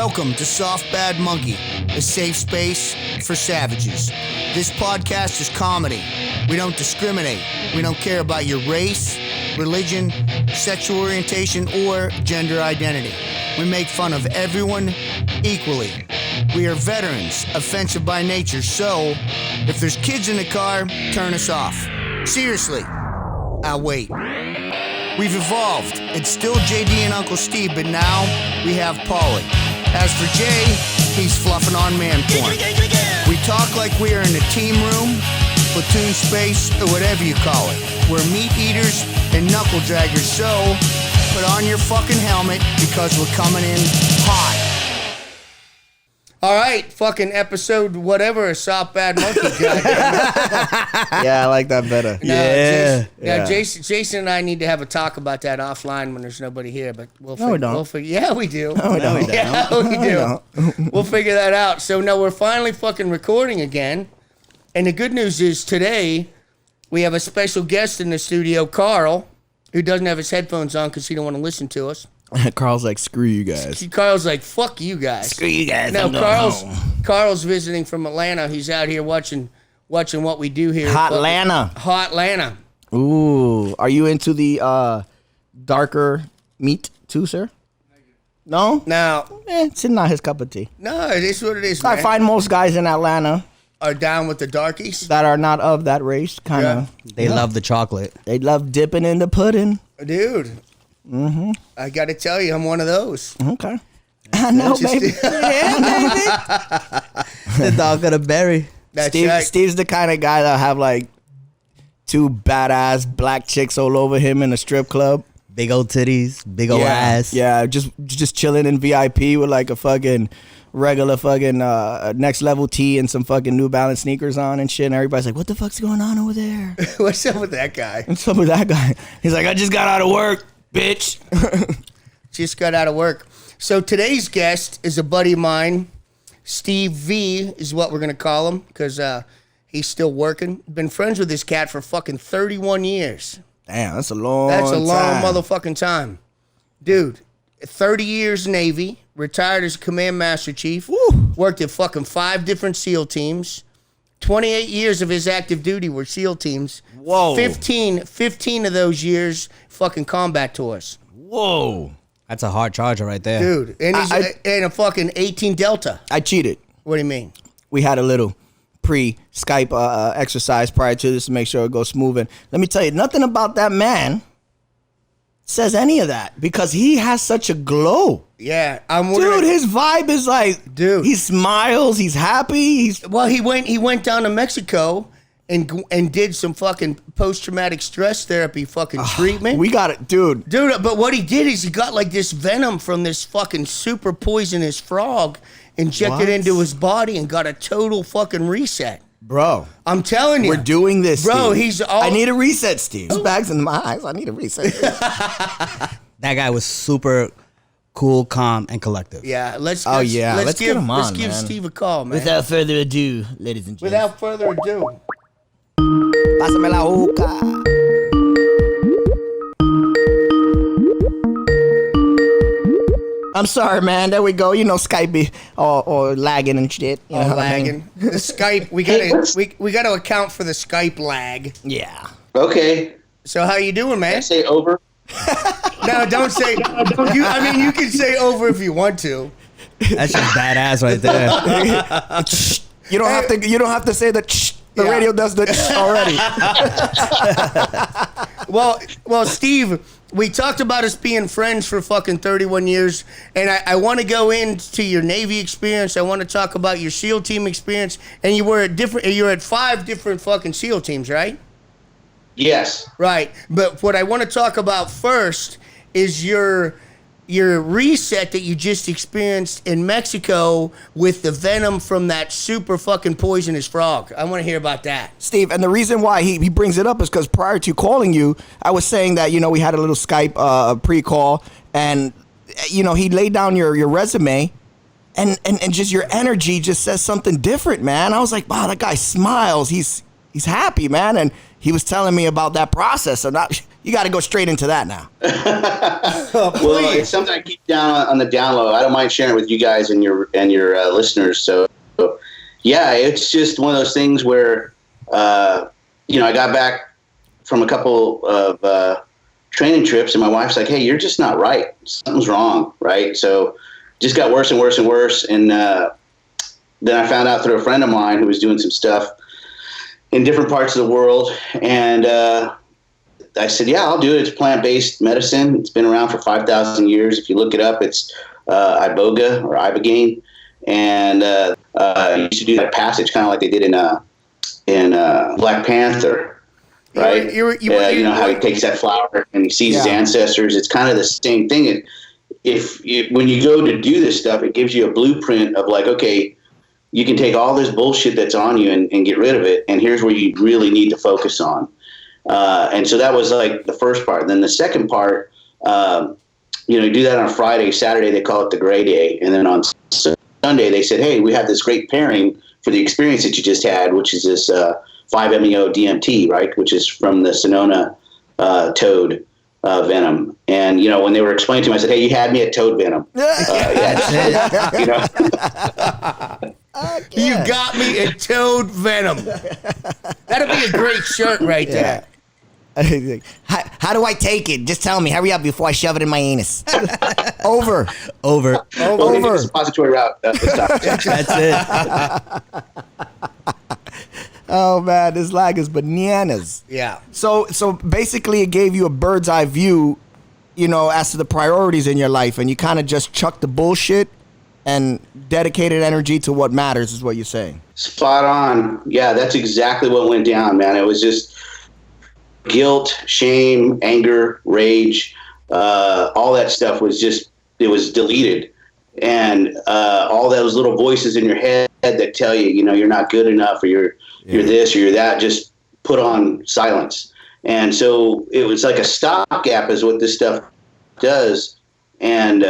Welcome to Soft Bad Monkey, a safe space for savages. This podcast is comedy. We don't discriminate. We don't care about your race, religion, sexual orientation, or gender identity. We make fun of everyone equally. We are veterans, offensive by nature, so if there's kids in the car, turn us off. Seriously, I'll wait. We've evolved. It's still JD and Uncle Steve, but now we have Paulie. As for Jay, he's fluffing on man porn. We talk like we are in a team room, platoon space, or whatever you call it. We're meat eaters and knuckle draggers, so put on your fucking helmet because we're coming in hot. All right, fucking episode whatever, Soft Bad Monkey. Yeah, I like that better. Jason and I need to have a talk about that offline when there's nobody here, but we don't. Yeah, we do. No, we don't. Yeah, we do. We'll figure that out. So, no, we're finally fucking recording again, and the good news is today we have a special guest in the studio, Carl, who doesn't have his headphones on because he don't want to listen to us. Carl's like, screw you guys. Carl's like, fuck you guys. Screw you guys. No, Carl's visiting from Atlanta. He's out here watching what we do here. Hot Atlanta. Ooh, are you into the darker meat too, sir? No? No. It's not his cup of tea. No, it is what it is, man. I find most guys in Atlanta are down with the darkies that are not of that race, kind of. Yeah. They love the chocolate. They love dipping in the pudding. Dude. Mm-hmm. I got to tell you, I'm one of those. Okay. I know, baby. Yeah, baby. The dog got a berry. Steve's the kind of guy that have like two badass black chicks all over him in a strip club. Big old titties, big old ass. Yeah, just chilling in VIP with like a fucking regular fucking next level tee and some fucking New Balance sneakers on and shit. And everybody's like, what the fuck's going on over there? What's up with that guy? What's up with that guy? He's like, I just got out of work, bitch. Just got out of work. So today's guest is a buddy of mine. Steve V is what we're going to call him because he's still working. Been friends with this cat for fucking 31 years. Damn, that's a long motherfucking time. Dude, 30 years Navy, retired as Command Master Chief, worked at fucking 5 different SEAL teams. 28 years of his active duty were SEAL teams. Whoa. 15 of those years fucking combat tours. Whoa. That's a hard charger right there. Dude, and he's in a fucking 18 Delta. I cheated. What do you mean? We had a little pre-Skype exercise prior to this to make sure it goes smooth. And let me tell you, nothing about that man says any of that because he has such a glow. Yeah, dude, his vibe is like, dude, he smiles, he's happy. He went down to Mexico and did some fucking post-traumatic stress therapy fucking treatment. We got it, dude. But what he did is he got like this venom from this fucking super poisonous frog, injected into his body and got a total fucking reset. Bro, I'm telling you. We're doing this, bro, Steve. I need a reset, Steve. There's bags in my eyes. I need a reset. That guy was super cool, calm, and collective. Yeah, let's get him on, let's give Steve a call, man. Without further ado, ladies and gentlemen. Without further ado. Pásame la hookah. I'm sorry, man. There we go. You know, Skype be or lagging and shit. You know lagging. I mean? The Skype. We got to account for the Skype lag. Yeah. Okay. So how you doing, man? Can I say over? No, don't say. You can say over if you want to. That's just badass right there. You don't have to say the. The radio does the already. Well, Steve, we talked about us being friends for fucking 31 years, and I want to go into your Navy experience. I want to talk about your SEAL team experience, and you're at 5 different fucking SEAL teams, right? Yes. Right, but what I want to talk about first is your reset that you just experienced in Mexico with the venom from that super fucking poisonous frog. I want to hear about that. Steve, and the reason why he brings it up is because prior to calling you, I was saying that, we had a little Skype pre-call, and, he laid down your resume, and just your energy just says something different, man. I was like, wow, that guy smiles. He's happy, man, and he was telling me about that process. So now you got to go straight into that now. Well, it's something I keep down on the download. I don't mind sharing it with you guys and your listeners. So, yeah, it's just one of those things where, I got back from a couple of training trips, and my wife's like, "Hey, you're just not right. Something's wrong, right?" So, just got worse and worse and worse, and then I found out through a friend of mine who was doing some stuff in different parts of the world, and I said, "Yeah, I'll do it. It's plant-based medicine. It's been around for 5,000 years. If you look it up, it's iboga or ibogaine, and I used to do that passage kind of like they did in Black Panther." Right? You know how he takes that flower and he sees his ancestors. It's kind of the same thing. When you go to do this stuff, it gives you a blueprint of like, okay, you can take all this bullshit that's on you and get rid of it. And here's where you really need to focus on. And so that was like the first part. Then the second part, you do that on Friday. Saturday, they call it the gray day. And then on Sunday, they said, hey, we have this great pairing for the experience that you just had, which is this 5-MeO DMT, right, which is from the Sonona toad venom. And, when they were explaining to me, I said, hey, you had me at toad venom. You got me at toad venom. That'd be a great shirt right there. How do I take it? Just tell me. Hurry up before I shove it in my anus. Over. Over. Suppository route. That's it. Oh man, this lag is bananas. Yeah. So basically, it gave you a bird's eye view, as to the priorities in your life, and you kind of just chucked the bullshit and dedicated energy to what matters, is what you're saying. Spot on. Yeah, that's exactly what went down, man. It was just guilt, shame, anger, rage, all that stuff was it was deleted. And all those little voices in your head that tell you, you're not good enough, or you're this or you're that, just put on silence. And so it was like a stopgap is what this stuff does. And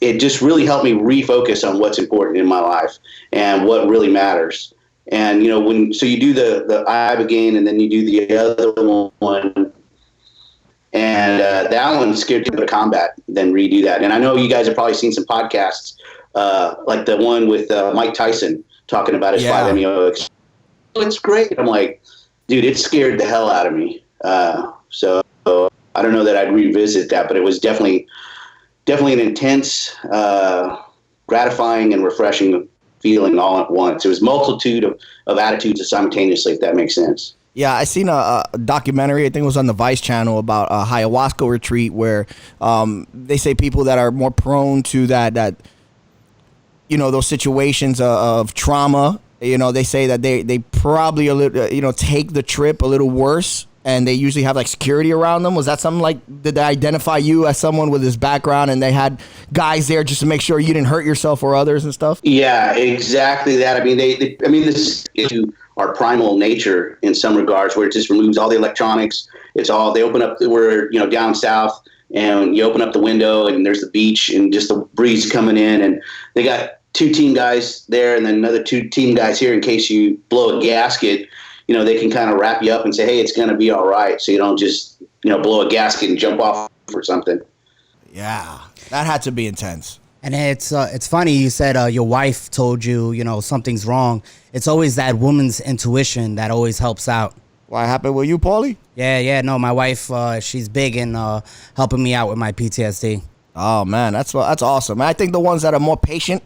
it just really helped me refocus on what's important in my life and what really matters. And, so you do the ibogaine and then you do the other one, and that one scared me to combat, then redo that. And I know you guys have probably seen some podcasts, like the one with Mike Tyson talking about his 5-MeO. It's great. I'm like, dude, it scared the hell out of me. So I don't know that I'd revisit that, but it was definitely an intense, gratifying and refreshing feeling all at once. It was multitude of attitudes simultaneously, if that makes sense. Yeah, I seen a documentary, I think it was on the Vice channel, about a ayahuasca retreat where they say people that are more prone to that those situations of trauma, they say that they probably take the trip a little worse, and they usually have like security around them. Was that something like, did they identify you as someone with this background and they had guys there just to make sure you didn't hurt yourself or others and stuff? Yeah, exactly that. I mean, this is our primal nature in some regards, where it just removes all the electronics. They open up, we're, down south, and you open up the window and there's the beach and just the breeze coming in, and they got 2 team guys there and then another 2 team guys here in case you blow a gasket. They can kind of wrap you up and say, hey, it's going to be all right. So you don't just, blow a gasket and jump off or something. Yeah, that had to be intense. And it's funny you said your wife told you, something's wrong. It's always that woman's intuition that always helps out. What happened with you, Paulie? Yeah. No, my wife, she's big in helping me out with my PTSD. Oh, man, that's awesome. I think the ones that are more patient,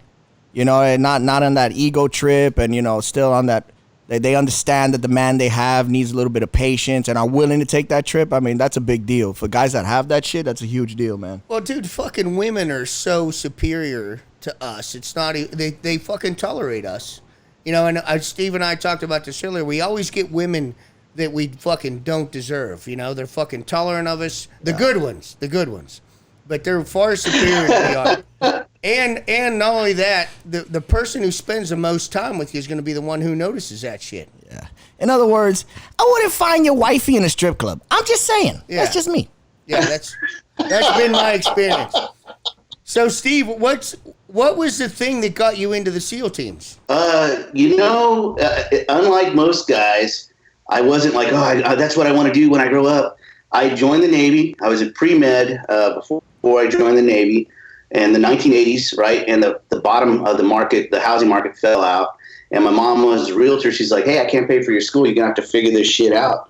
and not on that ego trip and, still on that, they understand that the man they have needs a little bit of patience and are willing to take that trip. I mean, that's a big deal. For guys that have that shit, that's a huge deal, man. Well, dude, fucking women are so superior to us. It's not, they fucking tolerate us. And Steve and I talked about this earlier. We always get women that we fucking don't deserve. They're fucking tolerant of us. The good ones. But they're far superior than we are. And not only that, the person who spends the most time with you is going to be the one who notices that shit. Yeah. In other words, I wouldn't find your wifey in a strip club. I'm just saying. Yeah. That's just me. Yeah, that's been my experience. So, Steve, what was the thing that got you into the SEAL teams? Unlike most guys, I wasn't like, that's what I want to do when I grow up. I joined the Navy. I was a pre-med before I joined the Navy in the 1980s, right? And the bottom of the market, the housing market fell out. And my mom was a realtor. She's like, hey, I can't pay for your school. You're going to have to figure this shit out.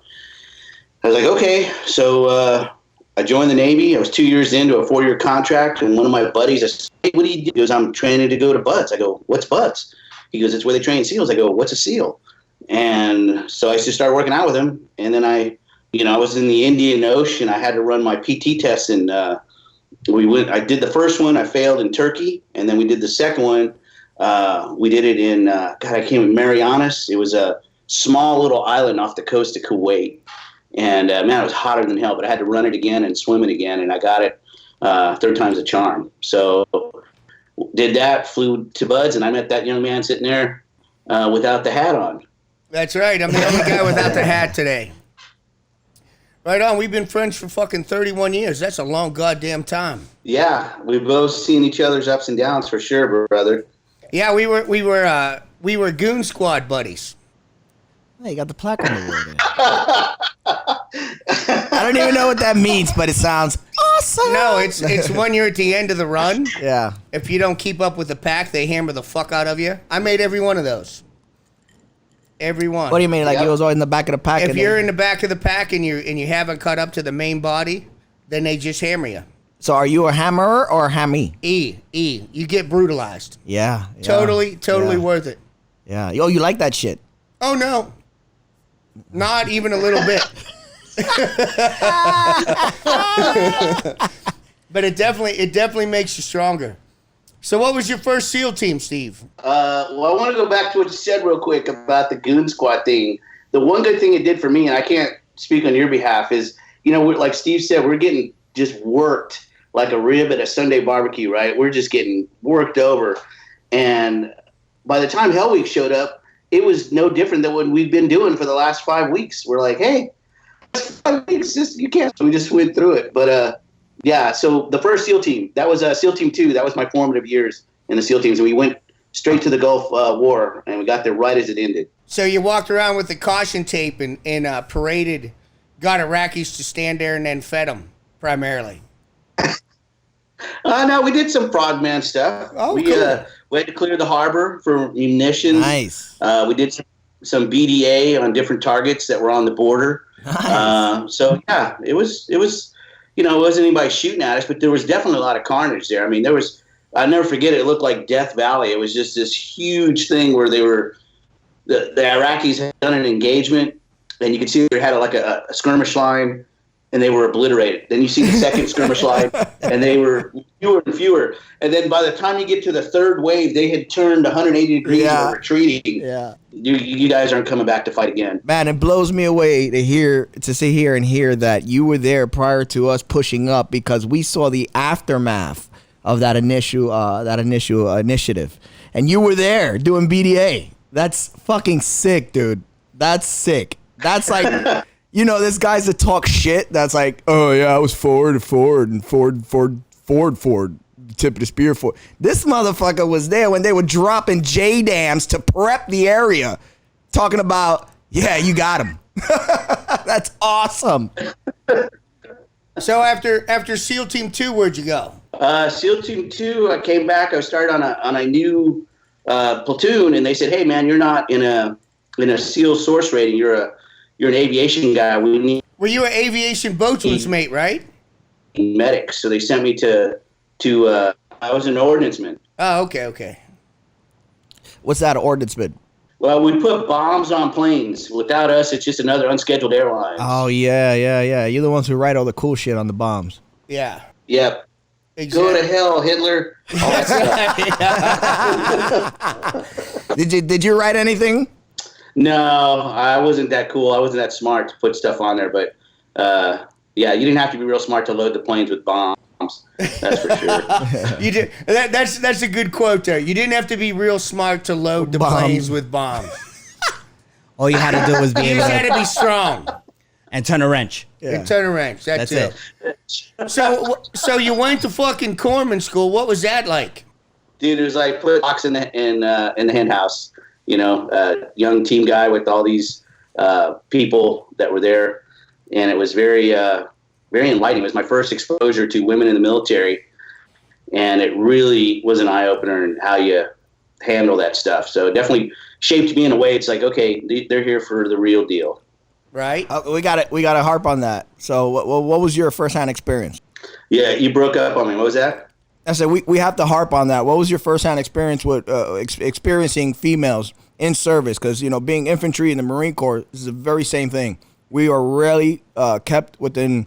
I was like, okay. So I joined the Navy. I was 2 years into a 4-year contract. And one of my buddies, I said, hey, what do you do? He goes, I'm training to go to BUDS. I go, what's BUDS? He goes, it's where they train SEALs. I go, what's a SEAL? And so I just started working out with him. And then I was in the Indian Ocean. I had to run my PT test. And I did the first one. I failed in Turkey. And then we did the second one. We did it in, I came in Marianas. It was a small little island off the coast of Kuwait. And, man, it was hotter than hell, but I had to run it again and swim it again. And I got it third time's a charm. So did that, flew to BUDS, and I met that young man sitting there without the hat on. That's right. I'm the only guy without the hat today. Right on. We've been friends for fucking 31 years. That's a long goddamn time. Yeah, we've both seen each other's ups and downs for sure, brother. Yeah, we were goon squad buddies. Hey, you got the plaque on the wall there. I don't even know what that means, but it sounds awesome. No, it's when you're at the end of the run. Yeah. If you don't keep up with the pack, they hammer the fuck out of you. I made every one of those. Every one. What do you mean? Like you was always in the back of the pack? If you're in the back of the pack and you haven't caught up to the main body, then they just hammer you. So are you a hammerer or a hammy? E. You get brutalized. Yeah. Totally worth it. Yeah. Yo, you like that shit? Oh, no. Not even a little bit. But it definitely makes you stronger. So what was your first SEAL team, Steve? Well, I want to go back to what you said real quick about the goon squad thing. The one good thing it did for me, and I can't speak on your behalf, is, like Steve said, we're getting just worked like a rib at a Sunday barbecue, right? We're just getting worked over. And by the time Hell Week showed up, it was no different than what we've been doing for the last 5 weeks. We're like, hey, 5 weeks, you can't. So we just went through it. But, yeah, so the first SEAL team, that was SEAL Team 2. That was my formative years in the SEAL teams. And we went straight to the Gulf War, and we got there right as it ended. So you walked around with the caution tape and paraded, got Iraqis to stand there and then fed them, primarily. No, we did some frogman stuff. Oh, we cool. We had to clear the harbor for munitions. Nice. We did some BDA on different targets that were on the border. Nice. So yeah, it was it wasn't anybody shooting at us, but there was definitely a lot of carnage there. I mean, I'll never forget it. It looked like Death Valley. It was just this huge thing where the Iraqis had done an engagement, and you could see they had a skirmish line, and they were obliterated. Then you see the second skirmish line, and they were fewer and fewer. And then by the time you get to the third wave, they had turned 180 degrees and were retreating. Yeah. You guys aren't coming back to fight again. Man, it blows me away to sit here and hear that you were there prior to us pushing up, because we saw the aftermath of that initial initiative, and you were there doing BDA. That's fucking sick, dude. That's sick. That's like. This guy's that talk shit. That's like, oh yeah, I was forward, tip of the spear forward. This motherfucker was there when they were dropping J-dams to prep the area, talking about, yeah, you got him. That's awesome. So after SEAL Team 2, where'd you go? SEAL Team 2, I came back. I started on a new platoon, and they said, hey man, you're not in a SEAL source rating. You're an aviation guy. Were you an aviation boatswain's mate, right? Medics. So they sent me to I was an ordnanceman. Oh, okay. What's that, ordnanceman? Well, we put bombs on planes. Without us, it's just another unscheduled airline. Oh, yeah. You're the ones who write all the cool shit on the bombs. Yeah. Yep. Exactly. Go to hell, Hitler. All that stuff. Did you write anything? No, I wasn't that cool. I wasn't that smart to put stuff on there. But, yeah, you didn't have to be real smart to load the planes with bombs. That's for sure. You did. That's a good quote there. You didn't have to be real smart to load the planes with bombs. All you had to do was be you able just had to be strong. And turn a wrench. Yeah. And turn a wrench. That's it. So you went to fucking corpsman school. What was that like? Dude, it was like put a box in the hen house. Young team guy with all these people that were there, and it was very very enlightening. It was my first exposure to women in the military, and it really was an eye-opener in how you handle that stuff. So it definitely shaped me in a way. It's like, okay, they're here for the real deal. Right. We got to harp on that. So what was your firsthand experience? Yeah, you broke up on me. What was that? I said we have to harp on that. What was your firsthand experience with experiencing females in service? Because, you know, being infantry in the Marine Corps is the very same thing. We are rarely kept within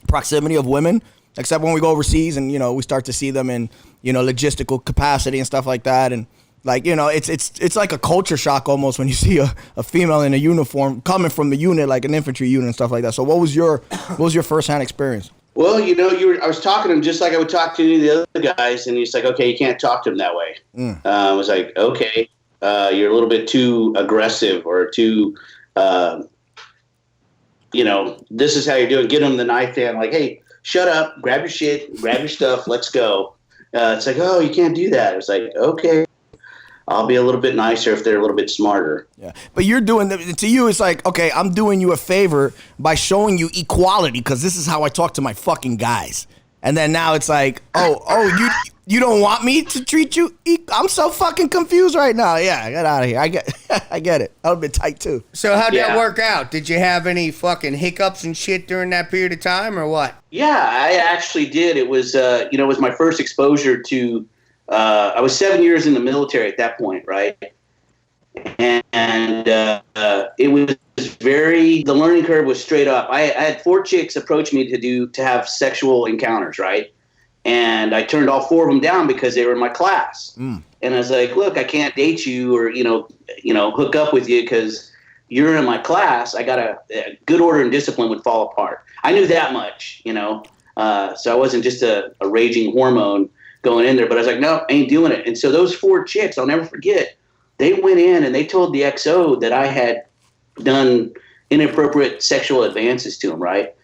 proximity of women, except when we go overseas and, you know, we start to see them in, you know, logistical capacity and stuff like that. And, like, you know, it's like a culture shock almost when you see a female in a uniform coming from the unit, like an infantry unit and stuff like that. So what was your firsthand experience? Well, you know, I was talking to him just like I would talk to any of the other guys, and he's like, okay, you can't talk to him that way. I was like, okay, you're a little bit too aggressive or too, you know, this is how you're doing. Get him the knife hand, like, hey, shut up, grab your shit, grab your stuff, let's go. It's like, oh, you can't do that. It's like, okay, I'll be a little bit nicer if they're a little bit smarter. Yeah, but you're doing to you. It's like, okay, I'm doing you a favor by showing you equality because this is how I talk to my fucking guys. And then now it's like, oh, you don't want me to treat you? I'm so fucking confused right now. Yeah, get out of here. I get it. That would be tight too. So how'd that work out? Did you have any fucking hiccups and shit during that period of time, or what? Yeah, I actually did. It was, you know, it was my first exposure to. I was 7 years in the military at that point, right? And it was the learning curve was straight up. I had 4 chicks approach me to have sexual encounters, right? And I turned all 4 of them down because they were in my class. And I was like, look, I can't date you or, you know, hook up with you because you're in my class. I got a good order and discipline would fall apart. I knew that much, you know? So I wasn't just a raging hormone going in there, but I was like, no, I ain't doing it. And so those 4 chicks, I'll never forget, they went in and they told the XO that I had done inappropriate sexual advances to him, right?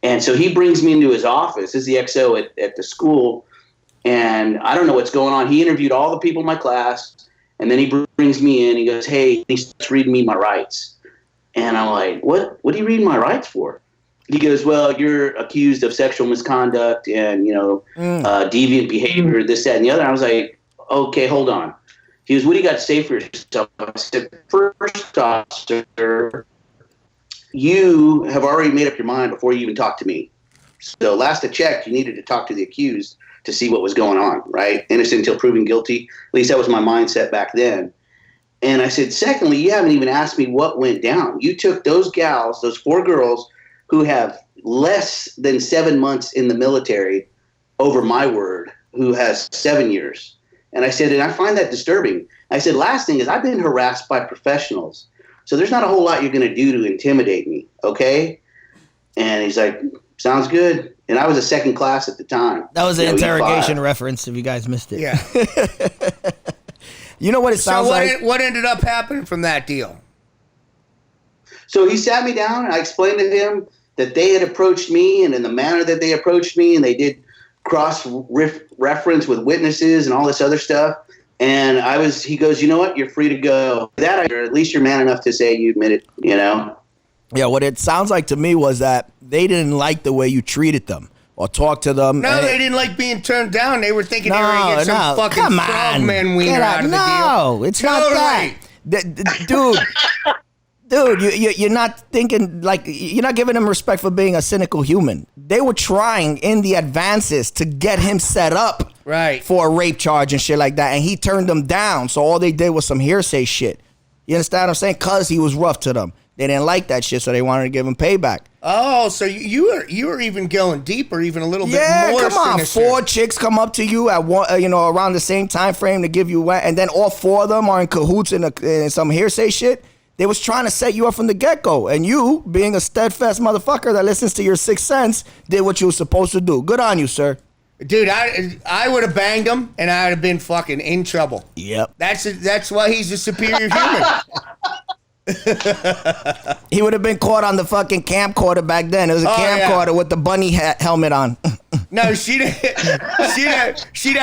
And so he brings me into his office. This is the XO at the school, and I don't know what's going on. He interviewed all the people in my class, and then he brings me in. He goes, hey, he starts reading me my rights. And I'm like, what are you reading my rights for? He goes, well, you're accused of sexual misconduct and, you know, deviant behavior, this, that, and the other. I was like, okay, hold on. He goes, what do you got to say for yourself? I said, first officer, you have already made up your mind before you even talk to me. So last I checked, you needed to talk to the accused to see what was going on, right? Innocent until proven guilty. At least that was my mindset back then. And I said, secondly, you haven't even asked me what went down. You took those gals, those 4 girls, who have less than 7 months in the military over my word, who has 7 years. And I said, and I find that disturbing. I said, last thing is I've been harassed by professionals. So there's not a whole lot you're going to do to intimidate me, okay? And he's like, sounds good. And I was a second class at the time. That was an interrogation reference if you guys missed it. Yeah. You know what it sounds like? What ended up happening from that deal? So he sat me down and I explained to him that they had approached me and in the manner that they approached me, and they did cross-reference with witnesses and all this other stuff. And he goes, you know what? You're free to go. That, or at least you're man enough to say you admit it, you know? Yeah, what it sounds like to me was that they didn't like the way you treated them or talked to them. No, they didn't like being turned down. They were thinking they were going to get some fucking frogman wiener out of the deal. No, it's not that. Dude. Dude, you're not thinking, like, you're not giving him respect for being a cynical human. They were trying in the advances to get him set up for a rape charge and shit like that, and he turned them down. So all they did was some hearsay shit. You understand what I'm saying? Because he was rough to them. They didn't like that shit, so they wanted to give him payback. Oh, so you were even going deeper, even a little bit more. Yeah, come on. 4 chicks come up to you at one, around the same time frame to give you, and then all 4 of them are in cahoots in some hearsay shit. They was trying to set you up from the get-go. And you, being a steadfast motherfucker that listens to your sixth sense, did what you were supposed to do. Good on you, sir. Dude, I would have banged him, and I would have been fucking in trouble. Yep. That's why he's a superior human. He would have been caught on the fucking camcorder back then. It was a camcorder with the bunny helmet on. No, she'd had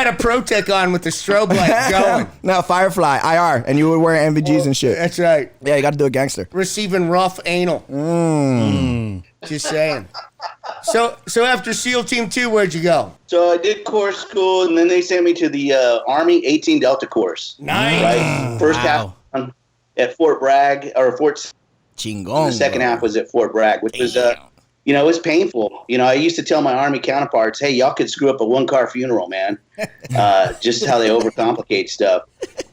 a Protec on with the strobe light going. No, Firefly, IR, and you were wearing MVGs and shit. That's right. Yeah, you got to do a gangster. Receiving rough anal. Just saying. So after SEAL Team 2, where'd you go? So I did course school, and then they sent me to the Army 18 Delta course. Nice. Right? First half at Fort Bragg, or Fort Chingon. The second half was at Fort Bragg, which was, it was painful. I used to tell my Army counterparts, hey, y'all could screw up a one-car funeral, man. Just how they overcomplicate stuff.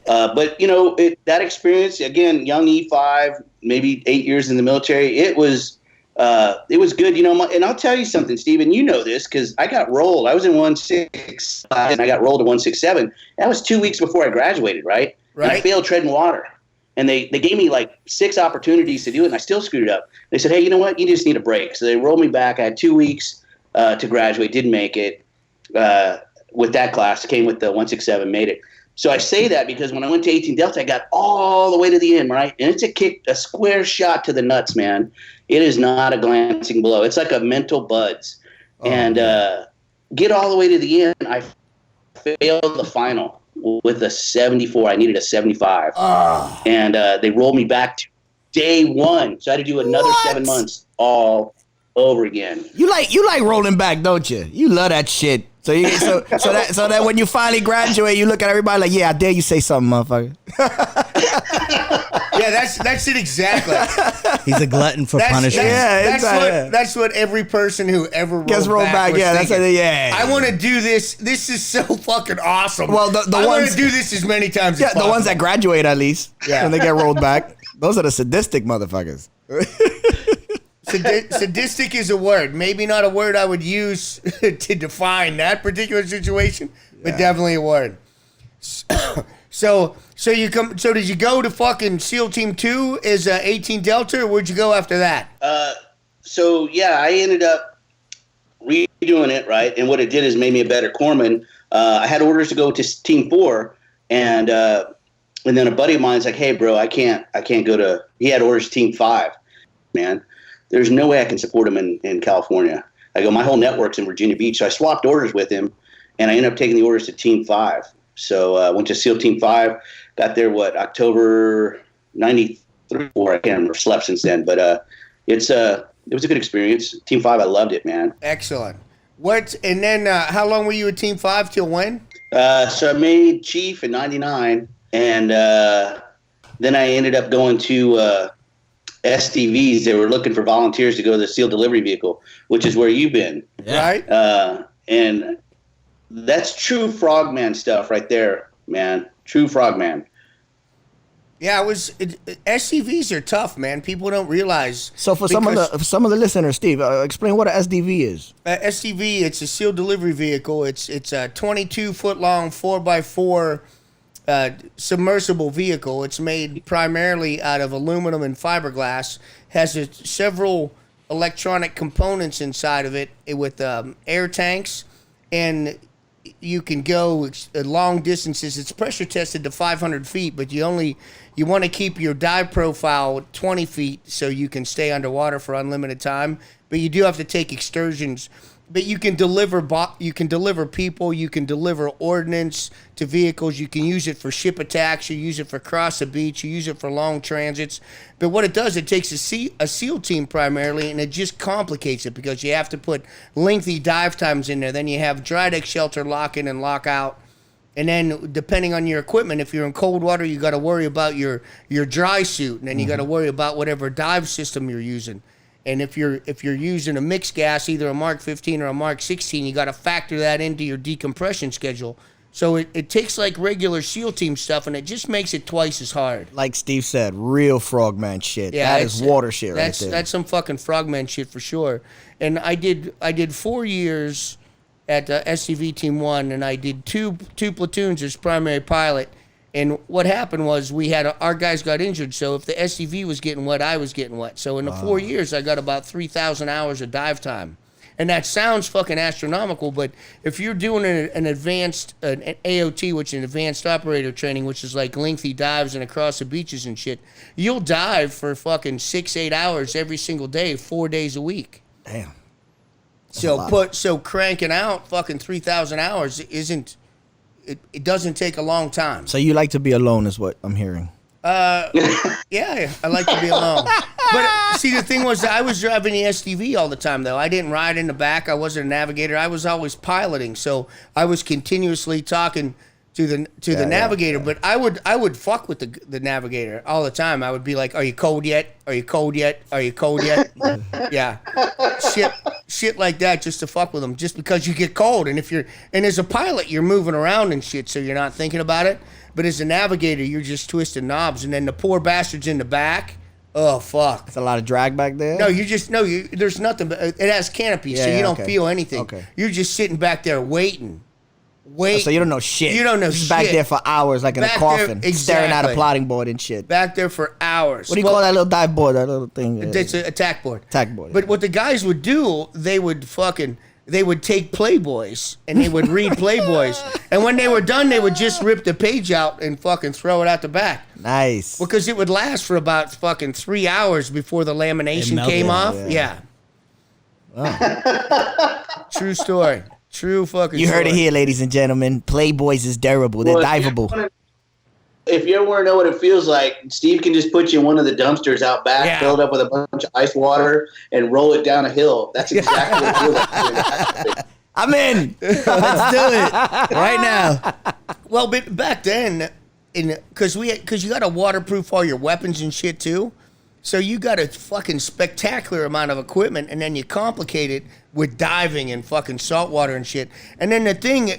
But, that experience, again, young E5, maybe 8 years in the military, it was good. And I'll tell you something, Steven, you know this, because I got rolled. I was in 165, and I got rolled to 167. That was 2 weeks before I graduated, right? And I failed treading water. And they gave me like 6 opportunities to do it, and I still screwed it up. They said, hey, you know what? You just need a break. So they rolled me back. I had 2 weeks to graduate, didn't make it with that class. Came with the 167, made it. So I say that because when I went to 18 Delta, I got all the way to the end, right? And it's a square shot to the nuts, man. It is not a glancing blow. It's like a mental buzz. And get all the way to the end, I failed the final with a 74. I needed a 75. And they rolled me back to day one. So I had to do another 7 months all over again. You like rolling back, don't you? You love that shit. So that when you finally graduate, you look at everybody like, yeah, I dare you say something, motherfucker. Yeah, that's it exactly. He's a glutton for punishment. That's what every person who ever gets rolled back. Yeah, that's I want to do this. This is so fucking awesome. Well, I want to do this as many times as possible. The ones that graduate at least, when they get rolled back, those are the sadistic motherfuckers. Sadistic is a word. Maybe not a word I would use to define that particular situation, but definitely a word. So did you go to fucking SEAL Team 2 as 18 Delta, or where'd you go after that? I ended up redoing it, right? And what it did is made me a better corpsman. I had orders to go to Team 4, and then a buddy of mine's like, hey, bro, I can't go to – he had orders to Team 5, man. There's no way I can support him in California. I go, my whole network's in Virginia Beach. So I swapped orders with him, and I ended up taking the orders to Team 5. So I went to SEAL Team 5, got there, October 93, I can't remember, slept since then. But it was a good experience. Team 5, I loved it, man. Excellent. And then how long were you at Team 5 till when? So I made Chief in 99, and then I ended up going to SDVs. They were looking for volunteers to go to the SEAL delivery vehicle, which is where you've been. Yeah. Right? And that's true frogman stuff right there, man. True frogman. Yeah, SCVs are tough, man. People don't realize. So for some of the listeners, Steve, explain what an SDV is. SDV, it's a SEAL delivery vehicle. It's a 22-foot long 4x4 submersible vehicle. It's made primarily out of aluminum and fiberglass. Has several electronic components inside of it with air tanks, and you can go long distances. It's pressure tested to 500 feet, but you want to keep your dive profile at 20 feet so you can stay underwater for unlimited time. But you do have to take excursions. But you can deliver people, you can deliver ordnance to vehicles, you can use it for ship attacks, you use it for cross the beach, you use it for long transits. But what it does, it takes a SEAL team primarily, and it just complicates it because you have to put lengthy dive times in there. Then you have dry deck shelter lock in and lock out. And then depending on your equipment, if you're in cold water, you got to worry about your dry suit, and then you got to worry about whatever dive system you're using. And if you're using a mixed gas, either a Mark 15 or a Mark 16, you got to factor that into your decompression schedule. So it takes like regular SEAL team stuff, and it just makes it twice as hard. Like Steve said, real frogman shit. Yeah, that is water shit right there. That's some fucking frogman shit for sure. And I did 4 years at SCV Team 1, and I did two platoons as primary pilot. And what happened was our guys got injured, so if the SCV was getting wet, I was getting wet. So in the 4 years, I got about 3,000 hours of dive time. And that sounds fucking astronomical, but if you're doing an advanced an AOT, which is an advanced operator training, which is like lengthy dives and across the beaches and shit, you'll dive for fucking 6-8 hours every single day, 4 days a week. Damn. So cranking out fucking 3,000 hours isn't. It doesn't take a long time. So you like to be alone, is what I'm hearing. Yeah, I like to be alone. But see, the thing was, I was driving the SDV all the time, though. I didn't ride in the back. I wasn't a navigator. I was always piloting, so I was continuously talking to the navigator. But I would fuck with the navigator all the time. I would be like, "Are you cold yet? Are you cold yet? Are you cold yet?" Yeah, shit like that, just to fuck with them, just because you get cold. And as a pilot, you're moving around and shit, so you're not thinking about it. But as a navigator, you're just twisting knobs, and then the poor bastards in the back. Oh fuck! It's a lot of drag back there. No, there's nothing. But it has canopy, so you don't feel anything. Okay. You're just sitting back there waiting. Oh, so you don't know shit. You don't know just shit. Back there for hours, like in a coffin, staring at a plotting board and shit. Back there for hours. What do you call that little dive board? That little thing. It's an attack board. Attack board. But what the guys would do, they would take Playboys and they would read Playboys. And when they were done, they would just rip the page out and fucking throw it out the back. Nice. Because it would last for about fucking 3 hours before the lamination came off. Yeah. Wow. True story. True fucking You heard it here, ladies and gentlemen. Playboys is durable. They're diveable. If you ever want to know what it feels like, Steve can just put you in one of the dumpsters out back, fill it up with a bunch of ice water, and roll it down a hill. That's exactly what it feels like. I'm in. Let's do it right now. Well, but back then, because you got to waterproof all your weapons and shit too, so you got a fucking spectacular amount of equipment, and then you complicate it with diving and fucking saltwater and shit. And then the thing,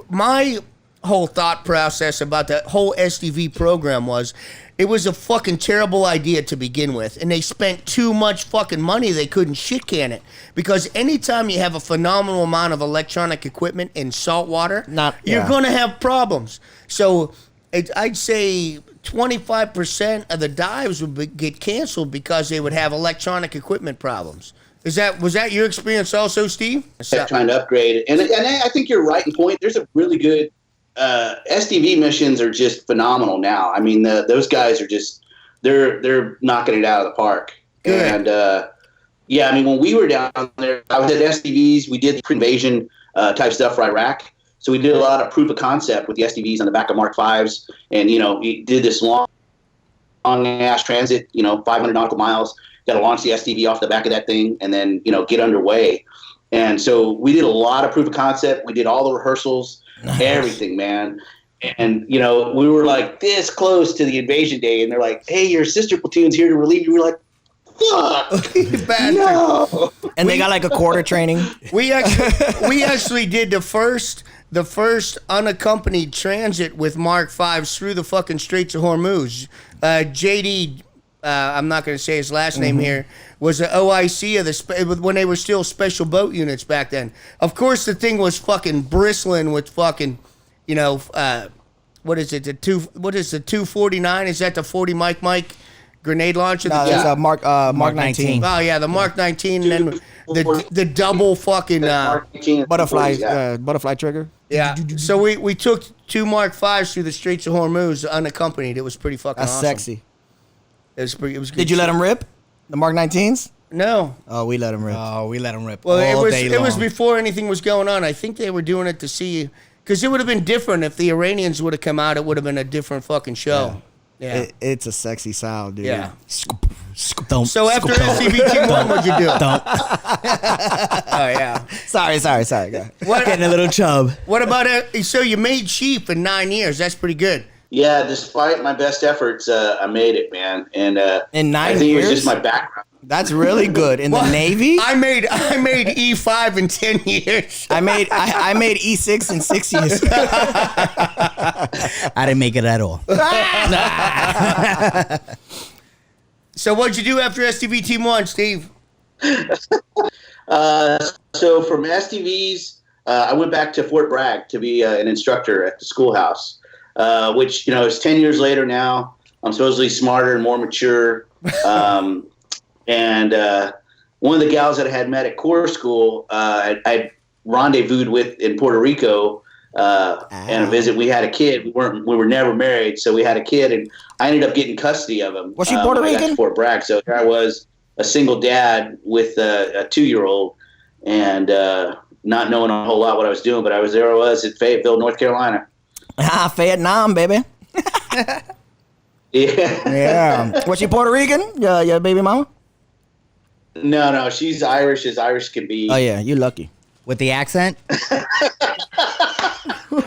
my whole thought process about that whole SDV program was, it was a fucking terrible idea to begin with, and they spent too much fucking money. They couldn't shit can it, because anytime you have a phenomenal amount of electronic equipment in saltwater, you're gonna have problems. So I'd say 25% of the dives would get canceled because they would have electronic equipment problems. Was that your experience also, Steve? Trying to upgrade it, and I think you're right in point. There's a really good SDV missions are just phenomenal now. I mean, those guys are just they're knocking it out of the park. Good. And I mean, when we were down there, I was at SDVs. We did the pre-invasion type stuff for Iraq. So we did a lot of proof of concept with the SDVs on the back of Mark Vs, and we did this long ass transit, 500 nautical miles. Got to launch the SDV off the back of that thing, and then get underway. And so we did a lot of proof of concept. We did all the rehearsals, everything, man. And we were like this close to the invasion day, and they're like, "Hey, your sister platoon's here to relieve you." We were like, "Fuck, no!" And they got like a quarter training. We actually did the first unaccompanied transit with Mark Vs through the fucking Straits of Hormuz. JD, I'm not going to say his last name here, was the OIC of when they were still special boat units back then. Of course, the thing was fucking bristling with fucking, what is it? The 249? Is that the 40 Mike grenade launcher? No, it's a Mark 19. Oh yeah, the Mark 19, and then the double fucking butterfly trigger. Yeah. So we took 2 Mark 5s through the Straits of Hormuz unaccompanied. It was pretty fucking That's awesome. Sexy. It was good. Did you let them rip? The Mark 19s? No. Oh, we let them rip. Oh, we let them rip. Well, all day long. it was before anything was going on. I think they were doing it to see, because it would have been different if the Iranians would have come out. It would have been a different fucking show. Yeah. It's a sexy sound, dude. Yeah. Don't. So after SCVT1, what'd you do? Don't. Oh yeah. Sorry. Guy. Getting a little chub. What about it? So you made Chief in 9 years. That's pretty good. Yeah, despite my best efforts, I made it, man. And in 9 I think years? it was just my background. That's really good. In the Navy? I made E5 in 10 years. I made E6 in 6 years. I didn't make it at all. So what'd you do after STV Team 1, Steve? So from STVs, I went back to Fort Bragg to be an instructor at the schoolhouse, which, is 10 years later now. I'm supposedly smarter and more mature. And one of the gals that I had met at Corps School, I rendezvoused with in Puerto Rico, and a visit. We had a kid. We were never married, so we had a kid, and I ended up getting custody of him. Was she Puerto when I got Rican? to Fort Bragg. So here I was. a single dad with a 2-year-old, and not knowing a whole lot what I was doing. But I was at Fayetteville, North Carolina. Vietnam, baby. Yeah. Was she Puerto Rican? Yeah, baby mama? No, she's Irish as Irish can be. Oh, yeah, you lucky. With the accent?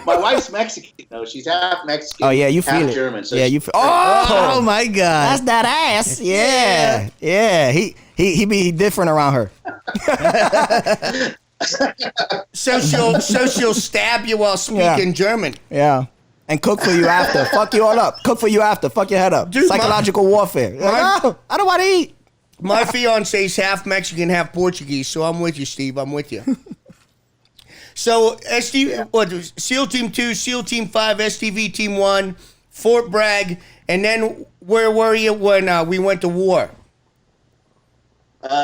My wife's Mexican, though. She's half Mexican. Oh, yeah, you feel half it. German. So yeah, you feel. Oh, my God. That's that ass. Yeah. Yeah. He be different around her. So she'll stab you while speaking German. Yeah. And cook for you after. Fuck you all up. Cook for you after. Fuck your head up. Dude, psychological warfare. I don't want to eat. My fiance's half Mexican, half Portuguese, so I'm with you, Steve. I'm with you. So, SEAL Team 2, SEAL Team 5, STV Team 1, Fort Bragg, and then where were you when we went to war?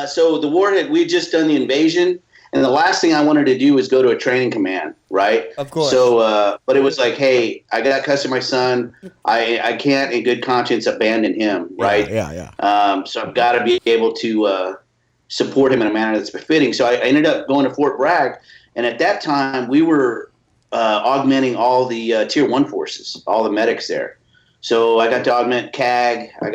So the war we just done the invasion, and the last thing I wanted to do was go to a training command, right? Of course. So, but it was like, hey, I got custody of my son. I can't, in good conscience, abandon him, right? Yeah. So I've got to be able to support him in a manner that's befitting. So I ended up going to Fort Bragg, and at that time we were augmenting all the Tier 1 forces, all the medics there. So I got to augment CAG. I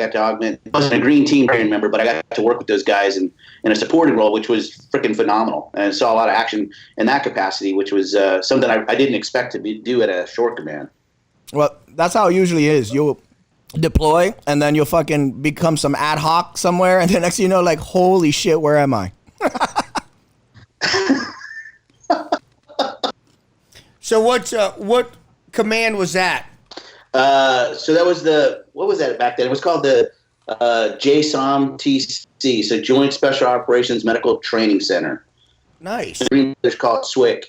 wasn't a green team member, but I got to work with those guys in a supporting role, which was freaking phenomenal. And I saw a lot of action in that capacity, which was something I didn't expect to do at a short command. Well, that's how it usually is. You'll deploy, and then you'll fucking become some ad hoc somewhere, and the next thing you know, like, holy shit, where am I? So what command was that? So that was what was that back then? It was called the JSOM-TC, so Joint Special Operations Medical Training Center. Nice. It's called SWIC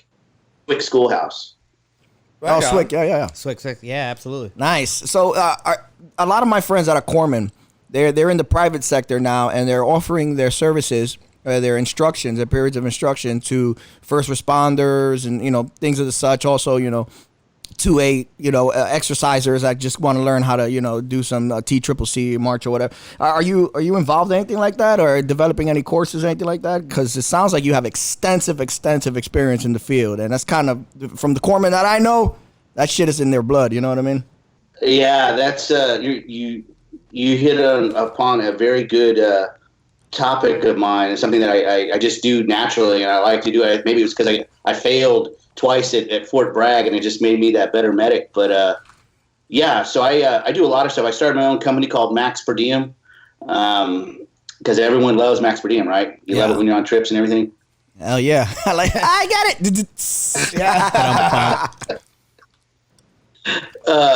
Schoolhouse. Right SWIC, yeah. SWIC, yeah, absolutely. Nice. So a lot of my friends that are corpsmen, they're in the private sector now, and they're offering their services, their instructions, their periods of instruction to first responders and things of the such. Also, to exercisers that just want to learn how to do some TCCC march or whatever. Are you involved in anything like that, or developing any courses or anything like that? Because it sounds like you have extensive experience in the field, and that's kind of from the corpsmen that I know. That shit is in their blood. You know what I mean? Yeah, that's you hit upon a very good topic of mine. It's something that I just do naturally, and I like to do it. Maybe it was because I failed twice at Fort Bragg, and it just made me that better medic. But so I do a lot of stuff. I started my own company called Max Per Diem, because everyone loves Max Per Diem, right? You love it when you're on trips and everything. Hell yeah! I got it.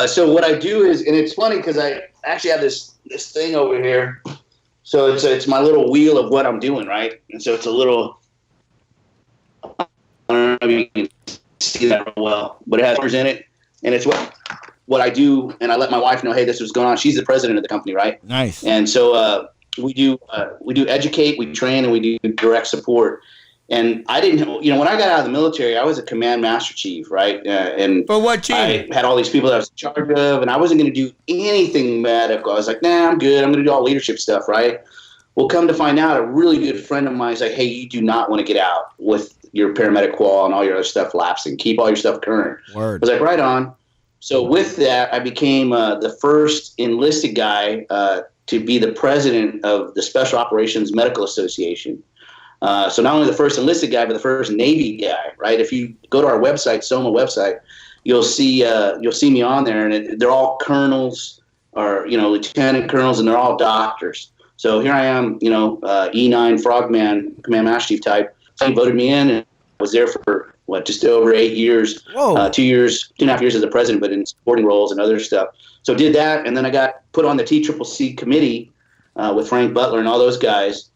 So what I do is, and it's funny because I actually have this thing over here. So it's my little wheel of what I'm doing, right? And so it's a little. I don't know if you can see that real well, but it has numbers in it, and it's what I do, and I let my wife know, hey, this is going on. She's the president of the company, right? Nice. And so we do educate, we train, and we do direct support. And I didn't, when I got out of the military, I was a command master chief, right? And for what chief? I had all these people that I was in charge of, and I wasn't going to do anything medical. I was like, nah, I'm good. I'm going to do all leadership stuff, right? Well, come to find out, a really good friend of mine is like, hey, you do not want to get out with your paramedic qual and all your other stuff lapsing. Keep all your stuff current. Word. I was like, right on. So with that, I became the first enlisted guy to be the president of the Special Operations Medical Association. So not only the first enlisted guy, but the first Navy guy, right? If you go to our website, SOMA website, you'll see me on there, and they're all colonels or lieutenant colonels, and they're all doctors. So here I am, E9 Frogman, Command Master Chief type. So he voted me in, and I was there for just over 8 years, 2.5 years as a president, but in supporting roles and other stuff. So did that, and then I got put on the TCCC committee with Frank Butler and all those guys.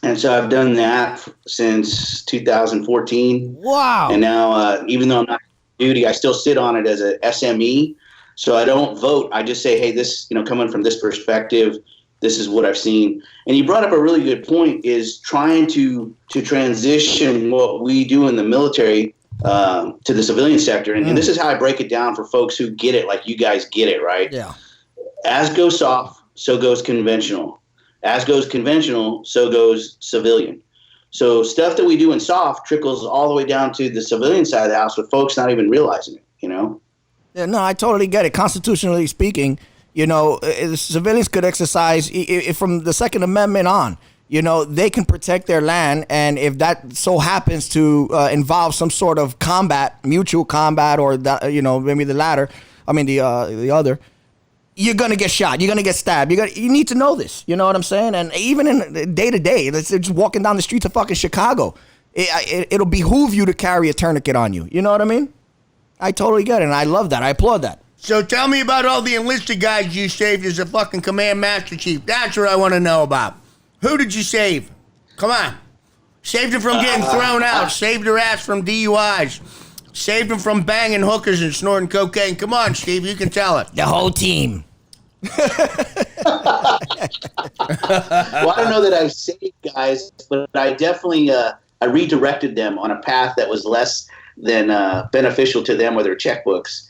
And so I've done that since 2014. Wow. And now, even though I'm not on duty, I still sit on it as a SME. So I don't vote. I just say, hey, this, coming from this perspective, this is what I've seen. And you brought up a really good point, is trying to transition what we do in the military to the civilian sector. And this is how I break it down for folks who get it, like you guys get it, right? Yeah. As goes soft, so goes conventional. as goes conventional, so goes civilian. So stuff that we do in soft trickles all the way down to the civilian side of the house with folks not even realizing it, you know? Yeah, no, I totally get it. Constitutionally speaking, you know, civilians could exercise from the Second Amendment on. You know, they can protect their land, and if that so happens to involve some sort of combat, mutual combat, or that, you know, maybe the latter, I mean the other, you're gonna get shot, you're gonna get stabbed. You need to know this. You know what I'm saying? And even in day to day, let's just walking down the streets of fucking Chicago, it'll behoove you to carry a tourniquet on you. You know what I mean? I totally get it, and I love that. I applaud that. So tell me about all the enlisted guys you saved as a fucking command master chief. That's what I want to know about. Who did you save? Come on. Saved them from getting thrown out. Saved their ass from DUIs. Saved them from banging hookers and snorting cocaine. Come on, Steve. You can tell it. The whole team. Well, I don't know that I saved guys, but I definitely I redirected them on a path that was less than beneficial to them or their checkbooks.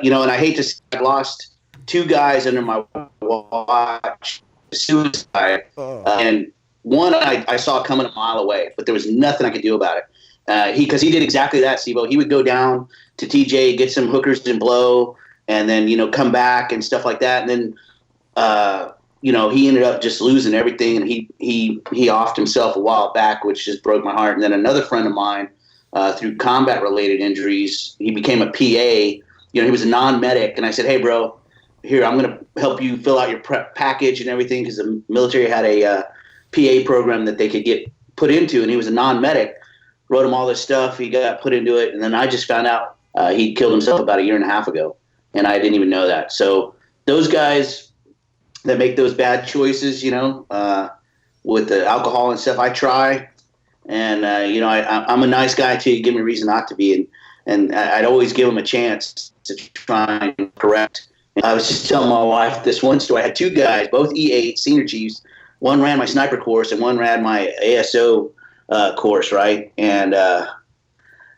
You know, and I hate to say I lost 2 guys under my watch. Suicide, and one I saw coming a mile away, but there was nothing I could do about it. Because he did exactly that, Steve-O. He would go down to TJ, get some hookers and blow, and then, you know, come back and stuff like that. And then, you know, he ended up just losing everything, and he offed himself a while back, which just broke my heart. And then another friend of mine, through combat-related injuries, he became a PA. You know, he was a non-medic, and I said, hey, bro, here, I'm going to help you fill out your prep package and everything, because the military had a PA program that they could get put into, and he was a non-medic. Wrote him all this stuff. He got put into it, and then I just found out he killed himself about 1.5 years ago, and I didn't even know that. So those guys that make those bad choices, you know, with the alcohol and stuff, I try, and you know, I'm a nice guy too. You give me a reason not to be, and I'd always give them a chance to try and correct. I was just telling my wife this one story. I had 2 guys, both E8 senior chiefs. One ran my sniper course and one ran my ASO course, right? And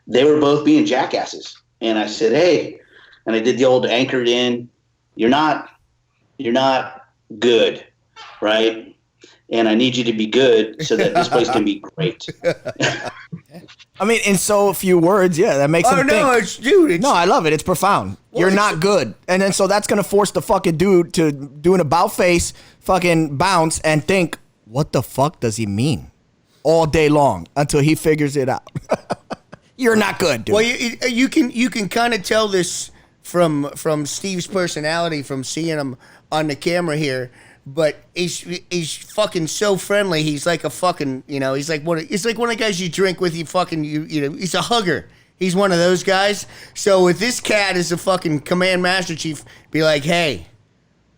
they were both being jackasses. And I said, hey, and I did the old anchored in, you're not good, right? And I need you to be good so that this place can be great. I mean, in so few words, yeah, that makes him think. No, I love it. It's profound. You're not good. And then so that's going to force the fucking dude to do an about face, fucking bounce and think, what the fuck does he mean? All day long until he figures it out. You're not good, dude. Well, you can kind of tell this from Steve's personality, from seeing him on the camera here. But he's fucking so friendly. He's like a fucking, you know, he's like one of the guys you drink with. You fucking, you know, he's a hugger. He's one of those guys. So with this cat as a fucking command master chief, be like, hey,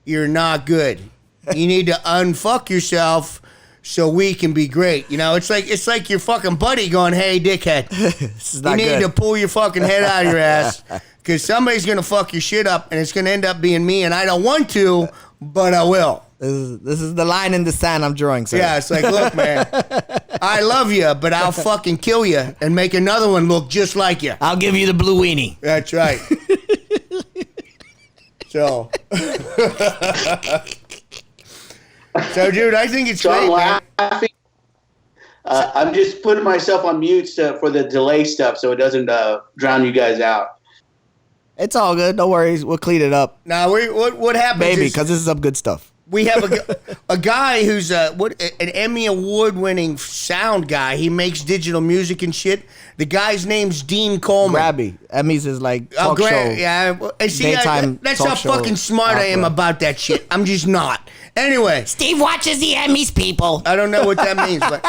you're not good. You need to unfuck yourself so we can be great. You know, it's like your fucking buddy going, hey, dickhead, this is not you need good. to pull your fucking head out of your ass, because somebody's gonna fuck your shit up, and it's gonna end up being me, and I don't want to, but I will. This is the line in the sand I'm drawing, sir. Yeah, it's like, look, man, I love you, but I'll fucking kill you and make another one look just like you. I'll give you the blue weenie. That's right. So, dude, I think it's so great, I'm laughing. man. I'm just putting myself on mute for the delay stuff so it doesn't drown you guys out. It's all good. No worries. We'll clean it up. Now, what happens Baby, is because this is some good stuff. we have a guy who's an Emmy Award-winning sound guy. He makes digital music and shit. The guy's name's Dean Coleman. Grabby. Emmys is like talk show. Yeah, and see, Daytime that's talk how show fucking smart I am opera. about that shit. I'm just not. Anyway, Steve watches the Emmys, people. I don't know what that means, but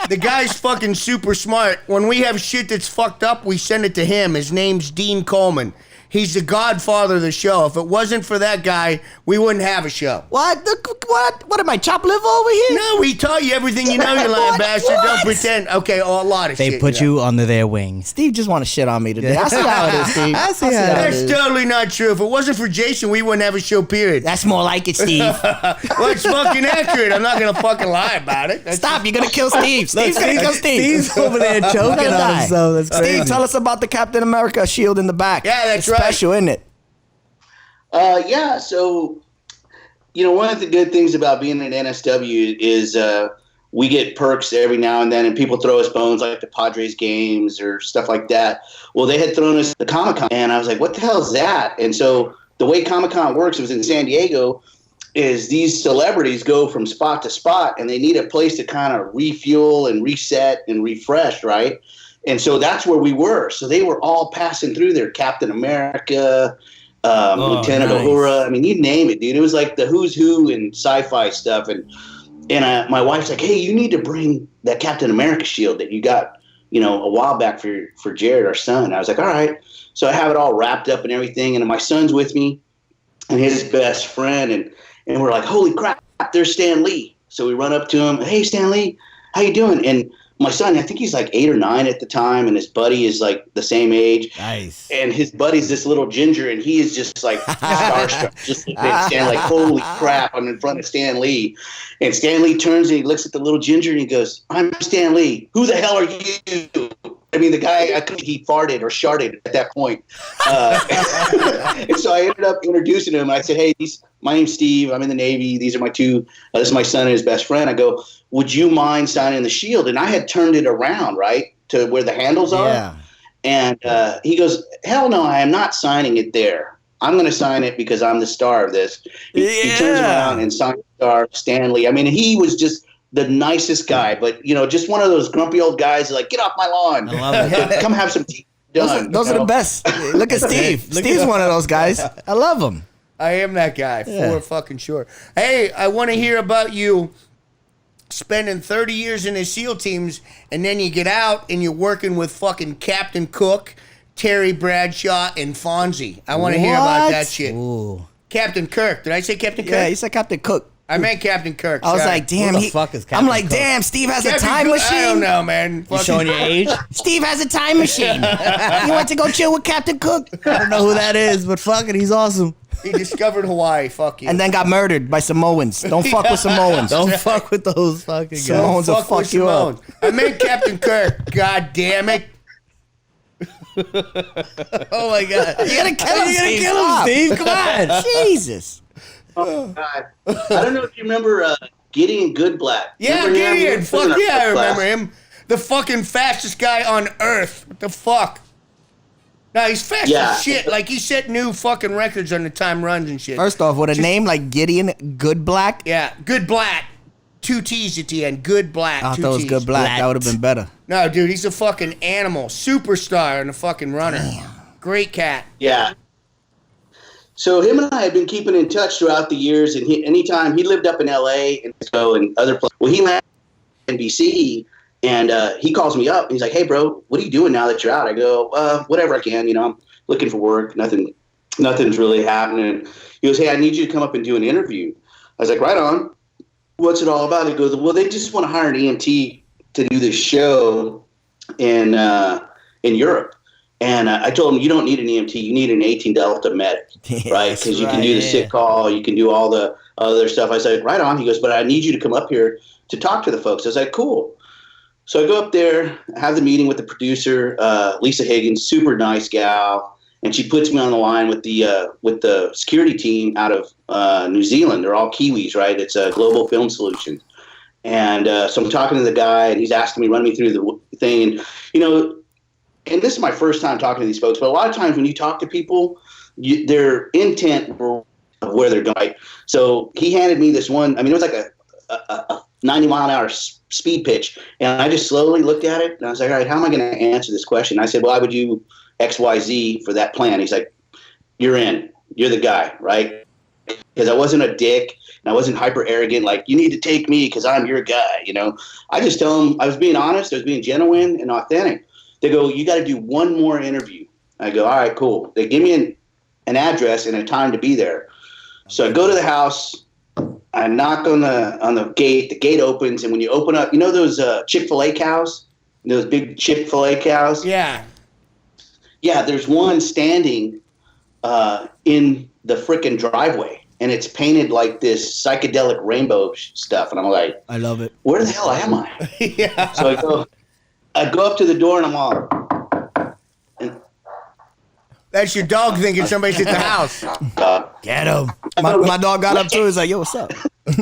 the guy's fucking super smart. When we have shit that's fucked up, we send it to him. His name's Dean Coleman. He's the godfather of the show. If it wasn't for that guy, we wouldn't have a show. What? What am I, chop liver over here? No, we taught you everything you know, you lying bastard. Don't pretend. Okay, a lot of They shit. put you under their wing. Steve just want to shit on me today. I see how it is, Steve. I see how it That's is. totally not true. If it wasn't for Jason, we wouldn't have a show, period. That's more like it, Steve. Well, it's fucking accurate. I'm not going to fucking lie about it. Stop, you're going to kill Steve. Steve's going to kill Steve. Steve's over there choking on himself. That's crazy. Steve, tell us about the Captain America shield in the back. Yeah, that's it's right. special, isn't it? Yeah, so one of the good things about being an NSW is we get perks every now and then, and people throw us bones like the Padres games or stuff like that. Well, they had thrown us the Comic-Con, and I was like, what the hell is that? And so the way Comic-Con works, it was in San Diego, is these celebrities go from spot to spot, and they need a place to kind of refuel and reset and refresh, right? And so that's where we were. So they were all passing through there, Captain America, Lieutenant Uhura. I mean, you name it, dude. It was like the who's who in sci-fi stuff. And my wife's like, hey, you need to bring that Captain America shield that you got, a while back for Jared, our son. I was like, all right. So I have it all wrapped up and everything. And my son's with me and his best friend. And we're like, holy crap, there's Stan Lee. So we run up to him. Hey, Stan Lee, how you doing? And my son, I think he's like 8 or 9 at the time, and his buddy is like the same age. Nice. And his buddy's this little ginger, and he is just like starstruck, just looking at Stan, like, holy crap, I'm in front of Stan Lee. And Stan Lee turns and he looks at the little ginger and he goes, I'm Stan Lee. Who the hell are you? I mean, the guy, I think he farted or sharted at that point. And so I ended up introducing him. I said, hey, my name's Steve. I'm in the Navy. These are my two. This is my son and his best friend. I go, would you mind signing the shield? And I had turned it around, right, to where the handles are. Yeah. And he goes, hell no, I am not signing it there. I'm going to sign it because I'm the star of this. He turns around and signs the star, Stanley. I mean, he was just the nicest guy, but just one of those grumpy old guys like, get off my lawn. I love it. Come have some tea. Those are the best. Look at Steve. Steve's one of those guys. I love him. I am that guy, for fucking sure. Hey, I want to hear about you spending 30 years in the SEAL teams, and then you get out and you're working with fucking Captain Cook, Terry Bradshaw, and Fonzie. I want to hear about that shit. Ooh. Captain Kirk. Did I say Captain Kirk? Yeah, he said Captain Cook. I meant Captain Kirk. I was sorry. like, damn. Who the fuck is Captain I'm like, Cook? damn, Steve has Captain a time Cook? machine. I don't know, man. You Fucking- showing your age? Steve has a time machine. You want to go chill with Captain Cook? I don't know who that is, but fuck it, he's awesome. He discovered Hawaii. Fuck you. And then got murdered by Samoans. Don't fuck with Samoans. Don't fuck with those fucking guys. Samoans will fuck with you Simone. up. I meant Captain Kirk. God damn it. Oh my god. You gotta kill him, You gotta Steve. kill him, Stop. Steve. Come on. Jesus. Oh, God. I don't know if you remember Gideon Goodblatt. Yeah, Remember him? Gideon. He was Fuck in our yeah, I class. remember him. The fucking fastest guy on earth. What the fuck? No, he's fast Yeah. as shit. Like, he set new fucking records on the time runs and shit. First off, with a name like Gideon Goodblack, Yeah, Good Black. 2 T's at the end. Good Black. I 2 thought it was T's. Good Black. That would have been better. No, dude, he's a fucking animal. Superstar and a fucking runner. Great cat. Yeah. So him and I had been keeping in touch throughout the years, and anytime he lived up in L.A. and other places. Well, he landed in NBC, and he calls me up, and he's like, hey, bro, what are you doing now that you're out? I go, whatever I can. I'm looking for work. Nothing's really happening. He goes, hey, I need you to come up and do an interview. I was like, right on. What's it all about? He goes, well, they just want to hire an EMT to do this show in Europe. And I told him, you don't need an EMT. You need an 18 Delta medic, right? Because you can do the sick call. You can do all the other stuff. I said, right on. He goes, but I need you to come up here to talk to the folks. I was like, cool. So I go up there, have the meeting with the producer, Lisa Higgins, super nice gal. And she puts me on the line with the security team out of New Zealand. They're all Kiwis, right? It's a Global Film Solutions. And so I'm talking to the guy, and he's asking me, running me through the thing. And, and this is my first time talking to these folks, but a lot of times when you talk to people, their intent of where they're going. Right? So he handed me this one. I mean, it was like a 90-mile-an-hour speed pitch. And I just slowly looked at it, and I was like, all right, how am I going to answer this question? I said, well, I would do X, Y, Z for that plan. He's like, you're in. You're the guy, right? Because I wasn't a dick, and I wasn't hyper arrogant, like, you need to take me because I'm your guy, I just tell them I was being honest, I was being genuine and authentic. They go, you got to do one more interview. I go, all right, cool. They give me an address and a time to be there. So I go to the house. I knock on the gate. The gate opens, and when you open up, those Chick-fil-A cows? Those big Chick-fil-A cows? Yeah. Yeah, there's one standing in the frickin' driveway, and it's painted like this psychedelic rainbow stuff. And I'm like, I love it. where the hell am I? Yeah. So I go up to the door, and I'm all, and That's your dog thinking somebody's at the house. Get him. My dog got up too. He's like, yo, what's up? You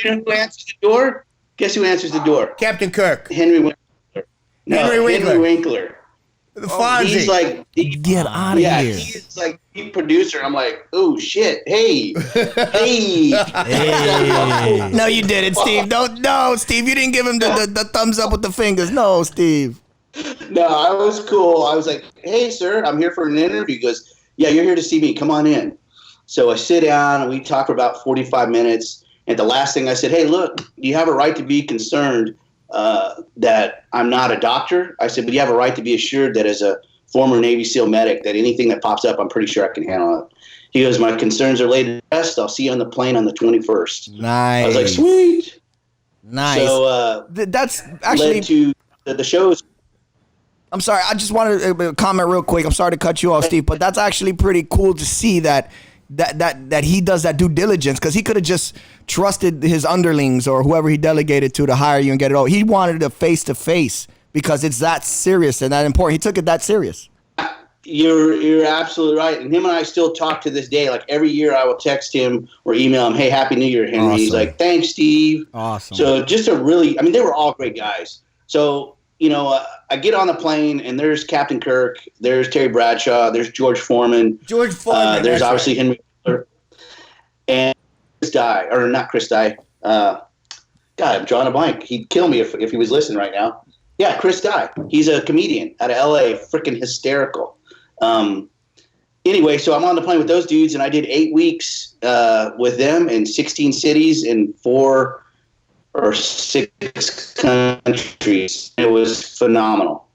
know who answers the door? Guess who answers the door? Captain Kirk. Henry Winkler. No, Henry Winkler. Winkler. The Fonzie. He's like, Get out of yeah, here. he's like the producer. I'm like, oh shit, hey, hey. No, you didn't, Steve. No, Steve, you didn't give him the thumbs up with the fingers. No, Steve. No, I was cool. I was like, hey, sir, I'm here for an interview. He goes, yeah, you're here to see me. Come on in. So I sit down and we talk for about 45 minutes. And the last thing I said, hey, look, you have a right to be concerned that I'm not a doctor. I said, but you have a right to be assured that as a former Navy SEAL medic, that anything that pops up, I'm pretty sure I can handle it. He goes, my concerns are laid to rest. I'll see you on the plane on the 21st. Nice. I was like, sweet. Nice. So that's actually led to the shows. I'm sorry. I just wanted to comment real quick. I'm sorry to cut you off, Steve, but that's actually pretty cool to see that he does that due diligence, because he could have just trusted his underlings or whoever he delegated to hire you and get it all. He wanted a face-to-face because it's that serious and that important. He took it that serious. You're absolutely right. And him and I still talk to this day. Like every year I will text him or email him, hey, Happy New Year, Henry. Awesome. He's like, thanks, Steve. Awesome. So just they were all great guys. So, I get on the plane and there's Captain Kirk, there's Terry Bradshaw, there's George Foreman. There's obviously Henry Winkler, and Chris Dye, or not Chris Dye. God, I'm drawing a blank. He'd kill me if he was listening right now. Yeah, Chris Dye. He's a comedian out of LA, freaking hysterical. Anyway, so I'm on the plane with those dudes, and I did 8 weeks with them in 16 cities in 4 or 6 countries. It was phenomenal.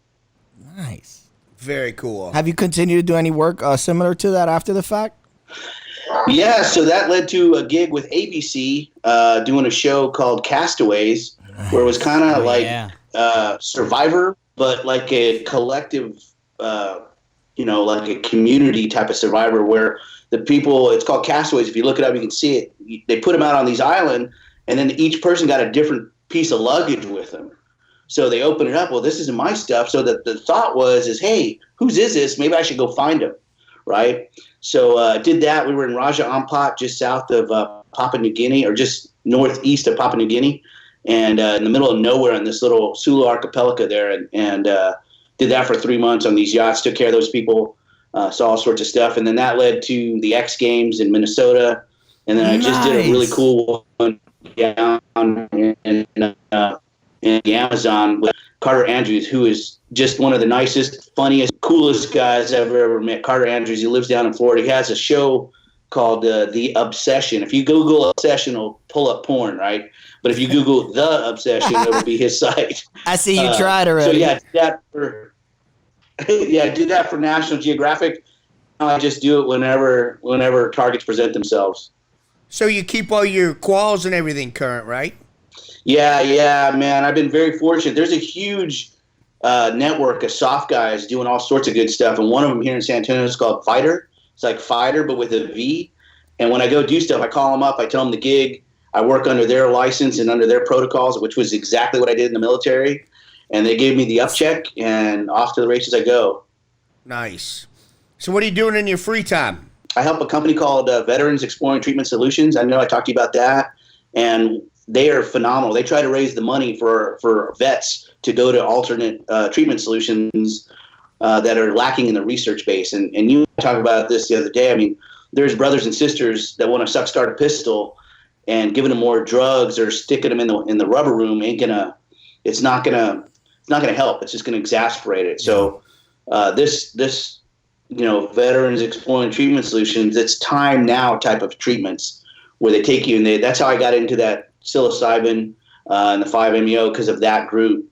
Nice. Very cool. Have you continued to do any work similar to that after the fact? Yeah, so that led to a gig with ABC doing a show called Castaways, where it was kind of Survivor, but like a collective, like a community type of Survivor, where the people, it's called Castaways. If you look it up, you can see it. They put them out on these islands, and then each person got a different piece of luggage with them. So they open it up. Well, this isn't my stuff. So the thought is, hey, whose is this? Maybe I should go find him, right? So did that. We were in Raja Ampat, just south of Papua New Guinea, or just northeast of Papua New Guinea, and in the middle of nowhere on this little Sulu archipelago there, and did that for 3 months on these yachts, took care of those people, saw all sorts of stuff. And then that led to the X Games in Minnesota. And then I just did a really cool one down in the Amazon with Carter Andrews, who is just one of the nicest, funniest, coolest guys I've ever met. Carter Andrews, he lives down in Florida. He has a show called The Obsession. If you Google Obsession, it'll pull up porn, right? But if you Google The Obsession, it'll be his site. I see you tried already. So did that for National Geographic. I just do it whenever targets present themselves. So you keep all your quals and everything current, right? Yeah, man. I've been very fortunate. There's a huge network of soft guys doing all sorts of good stuff, and one of them here in San Antonio is called Fighter. It's like Fighter, but with a V. And when I go do stuff, I call them up. I tell them the gig. I work under their license and under their protocols, which was exactly what I did in the military. And they gave me the upcheck, and off to the races I go. Nice. So what are you doing in your free time? I help a company called Veterans Exploring Treatment Solutions. I know I talked to you about that. And they are phenomenal. They try to raise the money for vets to go to alternate treatment solutions that are lacking in the research base. And you talked about this the other day. I mean, there's brothers and sisters that want to start a pistol, and giving them more drugs or sticking them in the rubber room it's not gonna help. It's just gonna exasperate it. So this Veterans Exploring Treatment Solutions, it's time now type of treatments where they take you, and that's how I got into that psilocybin and the 5-MeO, because of that group.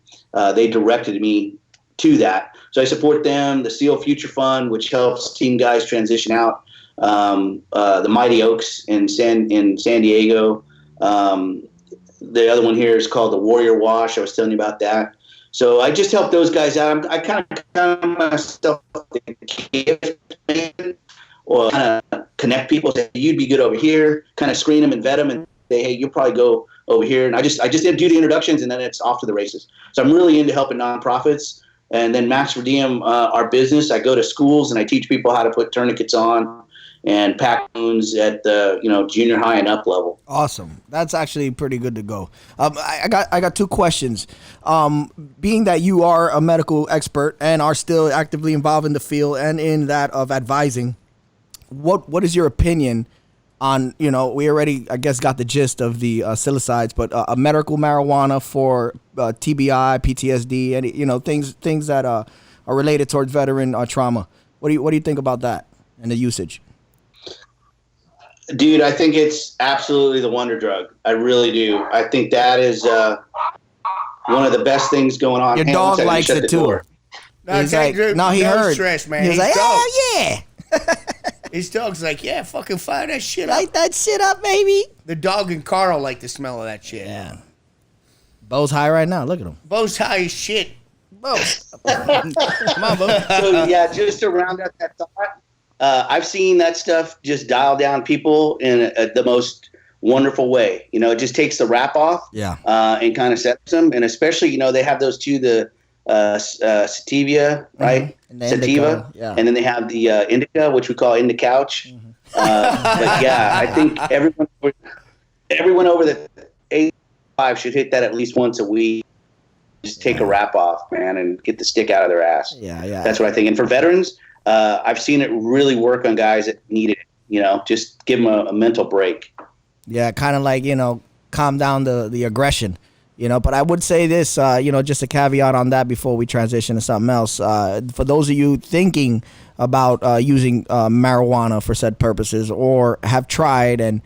They directed me to that. So I support them, the SEAL Future Fund, which helps teen guys transition out, the Mighty Oaks in San Diego. The other one here is called the Warrior Wash. I was telling you about that. So I just help those guys out. I kind of count myself the gift man, or kind of connect people. Say, you'd be good over here. Kind of screen them and vet them, and say, hey, you'll probably go over here. And I just do the introductions, and then it's off to the races. So I'm really into helping nonprofits And then Max per Diem, our business, I go to schools and I teach people how to put tourniquets on and pack wounds at the junior high and up level. Awesome. That's actually pretty good to go. I got two questions. Being that you are a medical expert and are still actively involved in the field and in that of advising, what is your opinion on, we already, I guess, got the gist of the psilocides, but a medical marijuana for TBI, PTSD, and things that are related towards veteran trauma. What do you think about that and the usage? Dude, I think it's absolutely the wonder drug. I really do. I think that is one of the best things going on. Your dog likes it too. He's like, he heard. Stress, man. He's like, oh yeah. His dog's like, yeah, fucking fire that shit up. Light that shit up, baby. The dog and Carl like the smell of that shit. Yeah. Bo's high right now. Look at him. Bo's high as shit. Bo. Come on, Bo. So yeah, just to round out that thought. I've seen that stuff just dial down people in the most wonderful way. It just takes the wrap off, and kind of sets them. And especially, they have those two, the sativa, right? And sativa, and then they have the indica, which we call indicouch. But yeah, I think everyone over the 85 should hit that at least once a week. Just take a wrap off, man, and get the stick out of their ass. Yeah. That's what I think. And for veterans, I've seen it really work on guys that need it. Just give them a mental break. Yeah, kind of like, calm down the aggression, But I would say this, just a caveat on that before we transition to something else. For those of you thinking about using marijuana for said purposes or have tried and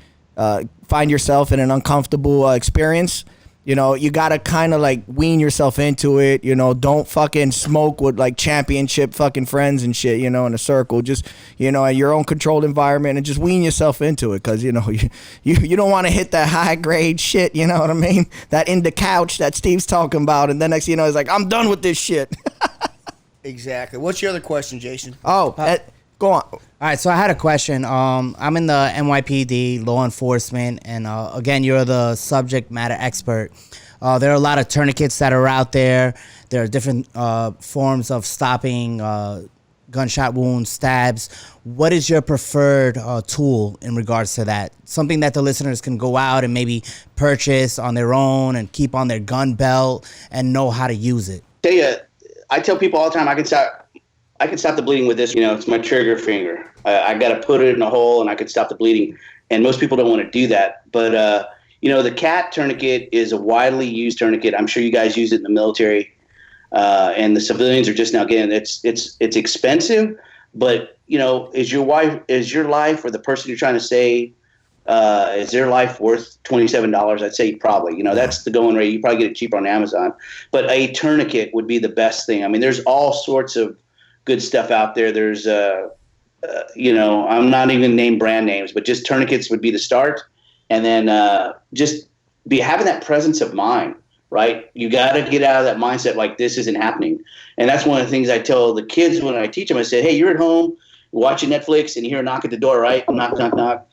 find yourself in an uncomfortable experience, you got to kind of like wean yourself into it. Don't fucking smoke with like championship fucking friends and shit, in a circle. Just, in your own controlled environment and just wean yourself into it. Cause, you don't want to hit that high grade shit. You know what I mean? That in the couch that Steve's talking about. And then next, he's like, I'm done with this shit. Exactly. What's your other question, Jason? Go on. All right, so I had a question. I'm in the NYPD, law enforcement, and again, you're the subject matter expert. There are a lot of tourniquets that are out there. There are different forms of stopping gunshot wounds, stabs. What is your preferred tool in regards to that? Something that the listeners can go out and maybe purchase on their own and keep on their gun belt and know how to use it. I tell people all the time, I can stop the bleeding with this. It's my trigger finger. I got to put it in a hole and I can stop the bleeding. And most people don't want to do that. But, the CAT tourniquet is a widely used tourniquet. I'm sure you guys use it in the military. And the civilians are just now getting it. It's expensive, but, is your life or the person you're trying to save, is their life worth $27? I'd say probably. That's the going rate. You probably get it cheaper on Amazon. But a tourniquet would be the best thing. I mean, there's all sorts of good stuff out there. There's, I'm not even name brand names, but just tourniquets would be the start. And then just be having that presence of mind, right? You got to get out of that mindset like this isn't happening. And that's one of the things I tell the kids when I teach them. I said, hey, you're at home watching Netflix and you hear a knock at the door, right? Knock, knock, knock.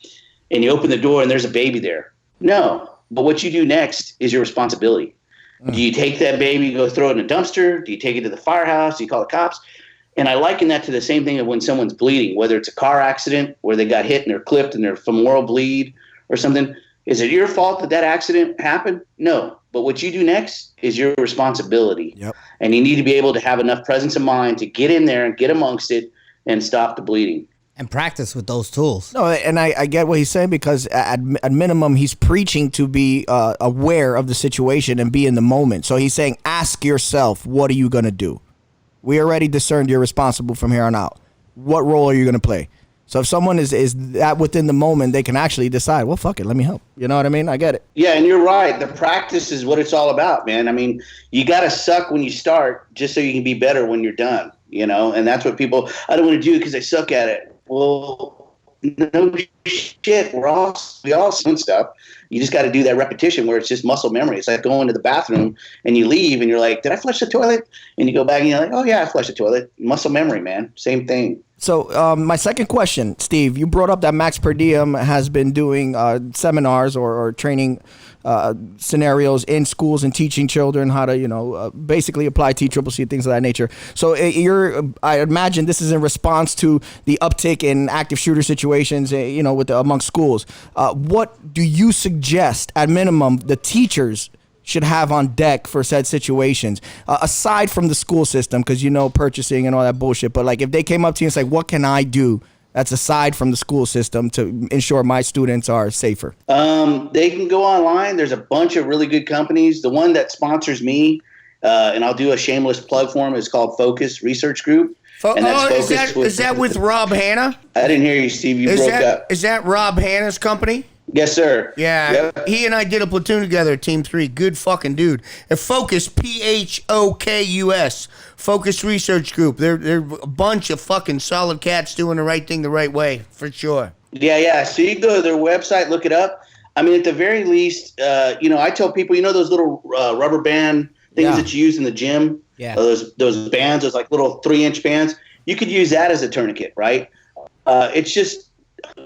And you open the door and there's a baby there. No. But what you do next is your responsibility. Do you take that baby, go throw it in a dumpster? Do you take it to the firehouse? Do you call the cops? And I liken that to the same thing of when someone's bleeding, whether it's a car accident where they got hit and they're clipped and they're femoral bleed or something. Is it your fault that accident happened? No. But what you do next is your responsibility. Yep. And you need to be able to have enough presence of mind to get in there and get amongst it and stop the bleeding. And practice with those tools. No, and I get what he's saying because at minimum, he's preaching to be aware of the situation and be in the moment. So he's saying, ask yourself, what are you going to do? We already discerned you're responsible from here on out. What role are you going to play? So if someone is that within the moment, they can actually decide, well, fuck it, let me help. You know what I mean? I get it. Yeah, and you're right. The practice is what it's all about, man. I mean, you got to suck when you start just so you can be better when you're done, And that's what people, I don't want to do it because I suck at it. Well, no shit, we all doing stuff. You just got to do that repetition where it's just muscle memory. It's like going to the bathroom and you leave and you're like, did I flush the toilet? And you go back and you're like, oh yeah, I flushed the toilet. Muscle memory, man. Same thing. So my second question, Steve, you brought up that Max Per Diem has been doing seminars or training scenarios in schools and teaching children how to, basically apply TCCC, things of that nature. So I imagine this is in response to the uptick in active shooter situations, amongst schools. What do you suggest, at minimum, the teachers should have on deck for said situations, aside from the school system, because purchasing and all that bullshit, but like if they came up to you and say, what can I do that's aside from the school system to ensure my students are safer? They can go online. There's a bunch of really good companies. The one that sponsors me, and I'll do a shameless plug for them, is called Focus Research Group. Is that with Rob Hanna? I didn't hear you, Steve. You broke up. Is that Rob Hanna's company? Yes, sir. Yeah, yep. He and I did a platoon together at Team 3. Good fucking dude. And Focus, PHOKUS, Focus Research Group. They're a bunch of fucking solid cats doing the right thing the right way, for sure. Yeah. So you can go to their website, look it up. I mean, at the very least, I tell people, those little rubber band things that you use in the gym? Yeah. Those bands, those like little 3-inch bands. You could use that as a tourniquet, right? It's just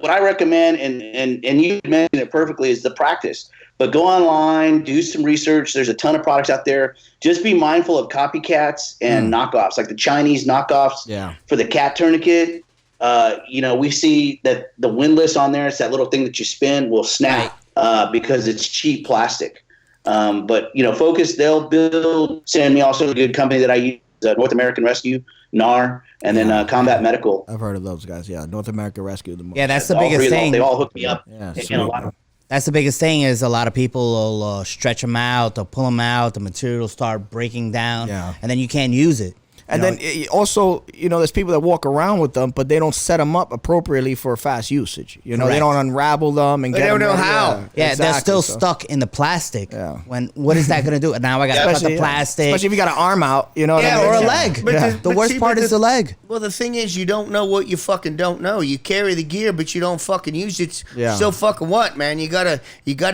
what I recommend, and you mentioned it perfectly, is the practice. But go online, do some research. There's a ton of products out there. Just be mindful of copycats and knockoffs, like the Chinese knockoffs for the cat tourniquet. We see that the windlass on there, it's that little thing that you spin, will snap because it's cheap plastic. But Focus, they'll send me also a good company that I use, North American Rescue, NAR, and then Combat Medical. I've heard of those guys. Yeah, North American Rescue. Yeah, that's the biggest thing. They all hook me up. Yeah, that's the biggest thing is a lot of people will stretch them out, they'll pull them out, the material will start breaking down, and then you can't use it. And then also, there's people that walk around with them, but they don't set them up appropriately for fast usage. They don't unravel them and they don't know how. Yeah, exactly. They're still stuck in the plastic. Yeah. What is that going to do? Now I got to cut the plastic. Especially if you got an arm out, or a leg. But the worst part is the leg. Well, the thing is, you don't know what you fucking don't know. You carry the gear, but you don't fucking use it. So fucking what, man? You gotta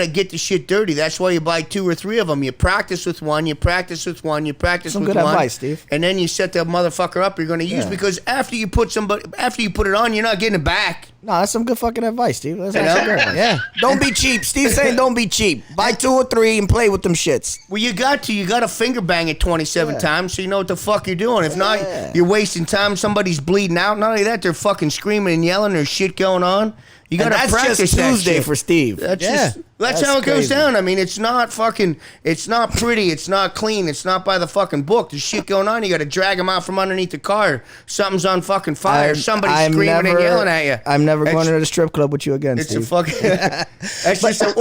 get the shit dirty. That's why you buy 2 or 3 of them. You practice with one. You practice with one. You practice with one. Some good advice, Steve. And then you set that motherfucker up you're going to use, because after you put it on, you're not getting it back. No, that's some good fucking advice, Steve. That's good. Yeah. Don't be cheap. Steve's saying don't be cheap. Buy 2 or 3 and play with them shits. Well, you got to finger bang it 27 times so you know what the fuck you're doing. If not, you're wasting time. Somebody's bleeding out. Not only that, they're fucking screaming and yelling. There's shit going on. You got to practice just Tuesday for Steve. That's how it goes down. I mean, it's not pretty. It's not clean. It's not by the fucking book. There's shit going on. You got to drag them out from underneath the car. Something's on fucking fire. Somebody's screaming and yelling at you. I'm never going to the strip club with you again, Steve. It's a fucking... That's just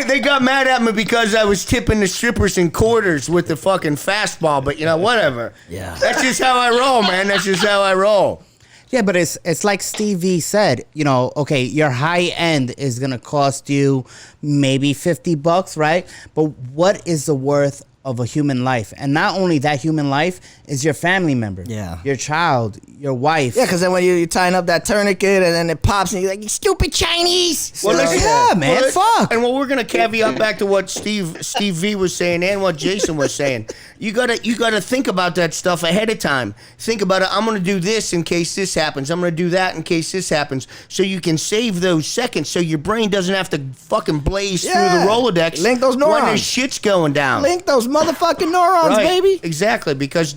they got mad at me because I was tipping the strippers in quarters with the fucking fastball, but whatever. Yeah. That's just how I roll, man. That's just how I roll. Yeah, but it's like Steve V said, okay, your high end is going to cost you maybe $50, right? But what is the worth of a human life? And not only that human life is your family member. Yeah. Your child, your wife. Yeah, because then when you're tying up that tourniquet and then it pops and you're like, you stupid Chinese. Well, man, fuck. And we're going to caveat back to what Steve V was saying and what Jason was saying. You gotta think about that stuff ahead of time. Think about it. I'm going to do this in case this happens. I'm going to do that in case this happens. So you can save those seconds so your brain doesn't have to fucking blaze through the Rolodex. Link those neurons. When there's shit's going down. Link those motherfucking neurons, baby. Exactly. Because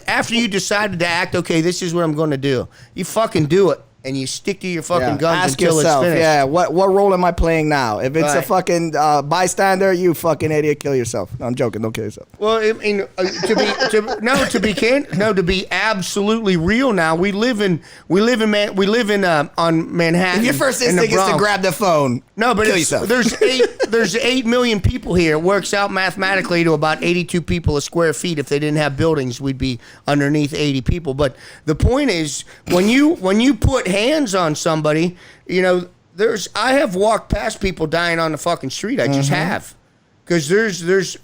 after you decided to act, okay, this is what I'm going to do. You fucking do it. And you stick to your fucking guns until it's finished. Yeah, what role am I playing now? If it's a fucking bystander, you fucking idiot, kill yourself. No, I'm joking. Don't kill yourself. Well, I mean, to be absolutely real now, we live on Manhattan. If your first instinct is to grab the phone, kill yourself. There's 8 million people here. It works out mathematically to about 82 people a square feet. If they didn't have buildings, we'd be underneath 80 people. But the point is, when you put hands on somebody, I have walked past people dying on the fucking street. I just have. Because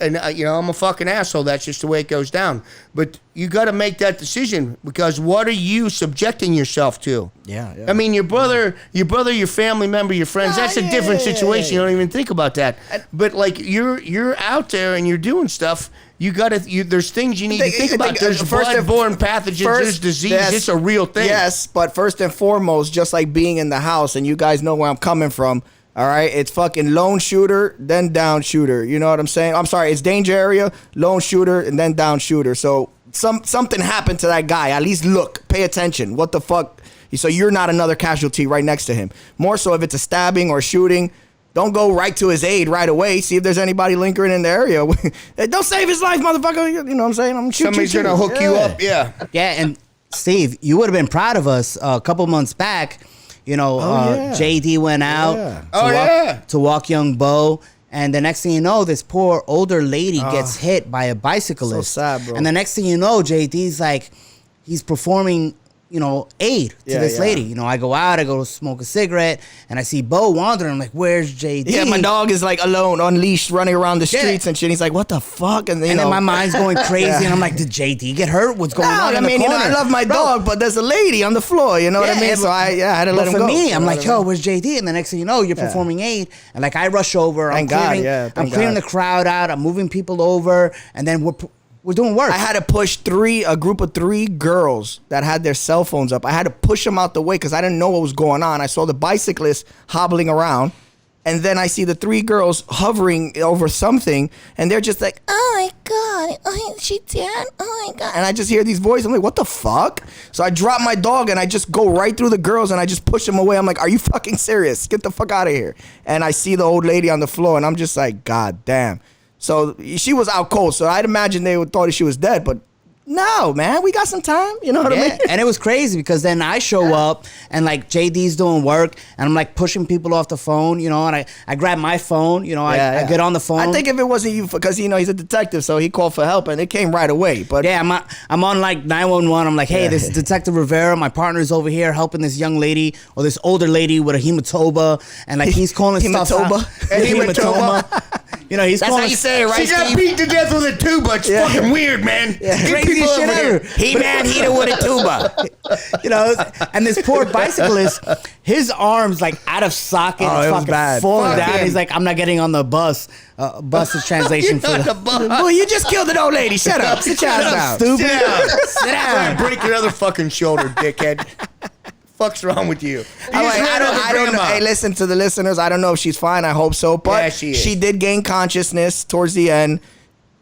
and I'm a fucking asshole. That's just the way it goes down. But you got to make that decision, because what are you subjecting yourself to? Yeah. I mean, your brother, your family member, your friends. That's a different situation. You don't even think about that. But like you're out there and you're doing stuff. You gotta. There's things you need to think about. There's blood-borne pathogens. There's disease. It's a real thing. Yes, but first and foremost, just like being in the house, and you guys know where I'm coming from. All right, it's fucking lone shooter, then down shooter. You know what I'm saying? I'm sorry, it's danger area, lone shooter, and then down shooter. So something happened to that guy. At least look, pay attention. What the fuck? So you're not another casualty right next to him. More so if it's a stabbing or shooting, don't go right to his aid right away. See if there's anybody lingering in the area. Don't save his life, motherfucker. You know what I'm saying? I'm shooting. Somebody's gonna hook you up. Yeah. Yeah, and Steve, you would have been proud of us a couple months back. JD went out to walk young Bo. And the next thing you know, this poor older lady gets hit by a bicyclist. So sad, bro. And the next thing you know, JD's like, he's performing, aid to this lady. I go out, I go smoke a cigarette, and I see Bo wandering. I'm like, where's JD? Yeah, my dog is like alone, unleashed, running around the streets and shit. He's like, what the fuck? And then my mind's going crazy, and I'm like, did JD get hurt? What's going on in the corner? I love my dog, but there's a lady on the floor, you know what I mean? So I had to let him go. For me, I'm like, yo, where's JD? And the next thing you know, you're performing aid, and like I rush over, I'm clearing the crowd out, I'm moving people over, and then we're doing work. I had to push a group of 3 girls that had their cell phones up. I had to push them out the way because I didn't know what was going on. I saw the bicyclist hobbling around, and then I see the 3 girls hovering over something, and they're just like, oh my God, she dead? Oh my God. And I just hear these voices. I'm like, what the fuck? So I drop my dog, and I just go right through the girls, and I just push them away. I'm like, are you fucking serious? Get the fuck out of here. And I see the old lady on the floor, and I'm just like, God damn. So she was out cold, so I'd imagine they thought she was dead, but no, man, we got some time. You know what I mean? And it was crazy because then I show up and like JD's doing work and I'm like pushing people off the phone, and I grab my phone, I get on the phone. I think if it wasn't you, because he's a detective, so he called for help and it came right away. But yeah, I'm on like 911. I'm like, hey, this is Detective Rivera. My partner's over here helping this young lady or this older lady with a hematoma, and like he's calling stuff out. Hematoma. He's That's calling. How you say it, right? She got beat to death with a tuba. It's fucking weird, man. Craziest shit ever. He-Man hit her with a tuba. And this poor bicyclist, his arms like out of socket, fucking falling down. He's like, I'm not getting on the bus. Bus is translation for the bus. Well, you just killed an old lady. Shut up. Sit down. Stupid. Sit down. Break your other fucking shoulder, dickhead. Fuck's wrong with you? I don't know. Hey, listen to the listeners. I don't know if she's fine. I hope so. But she did gain consciousness towards the end.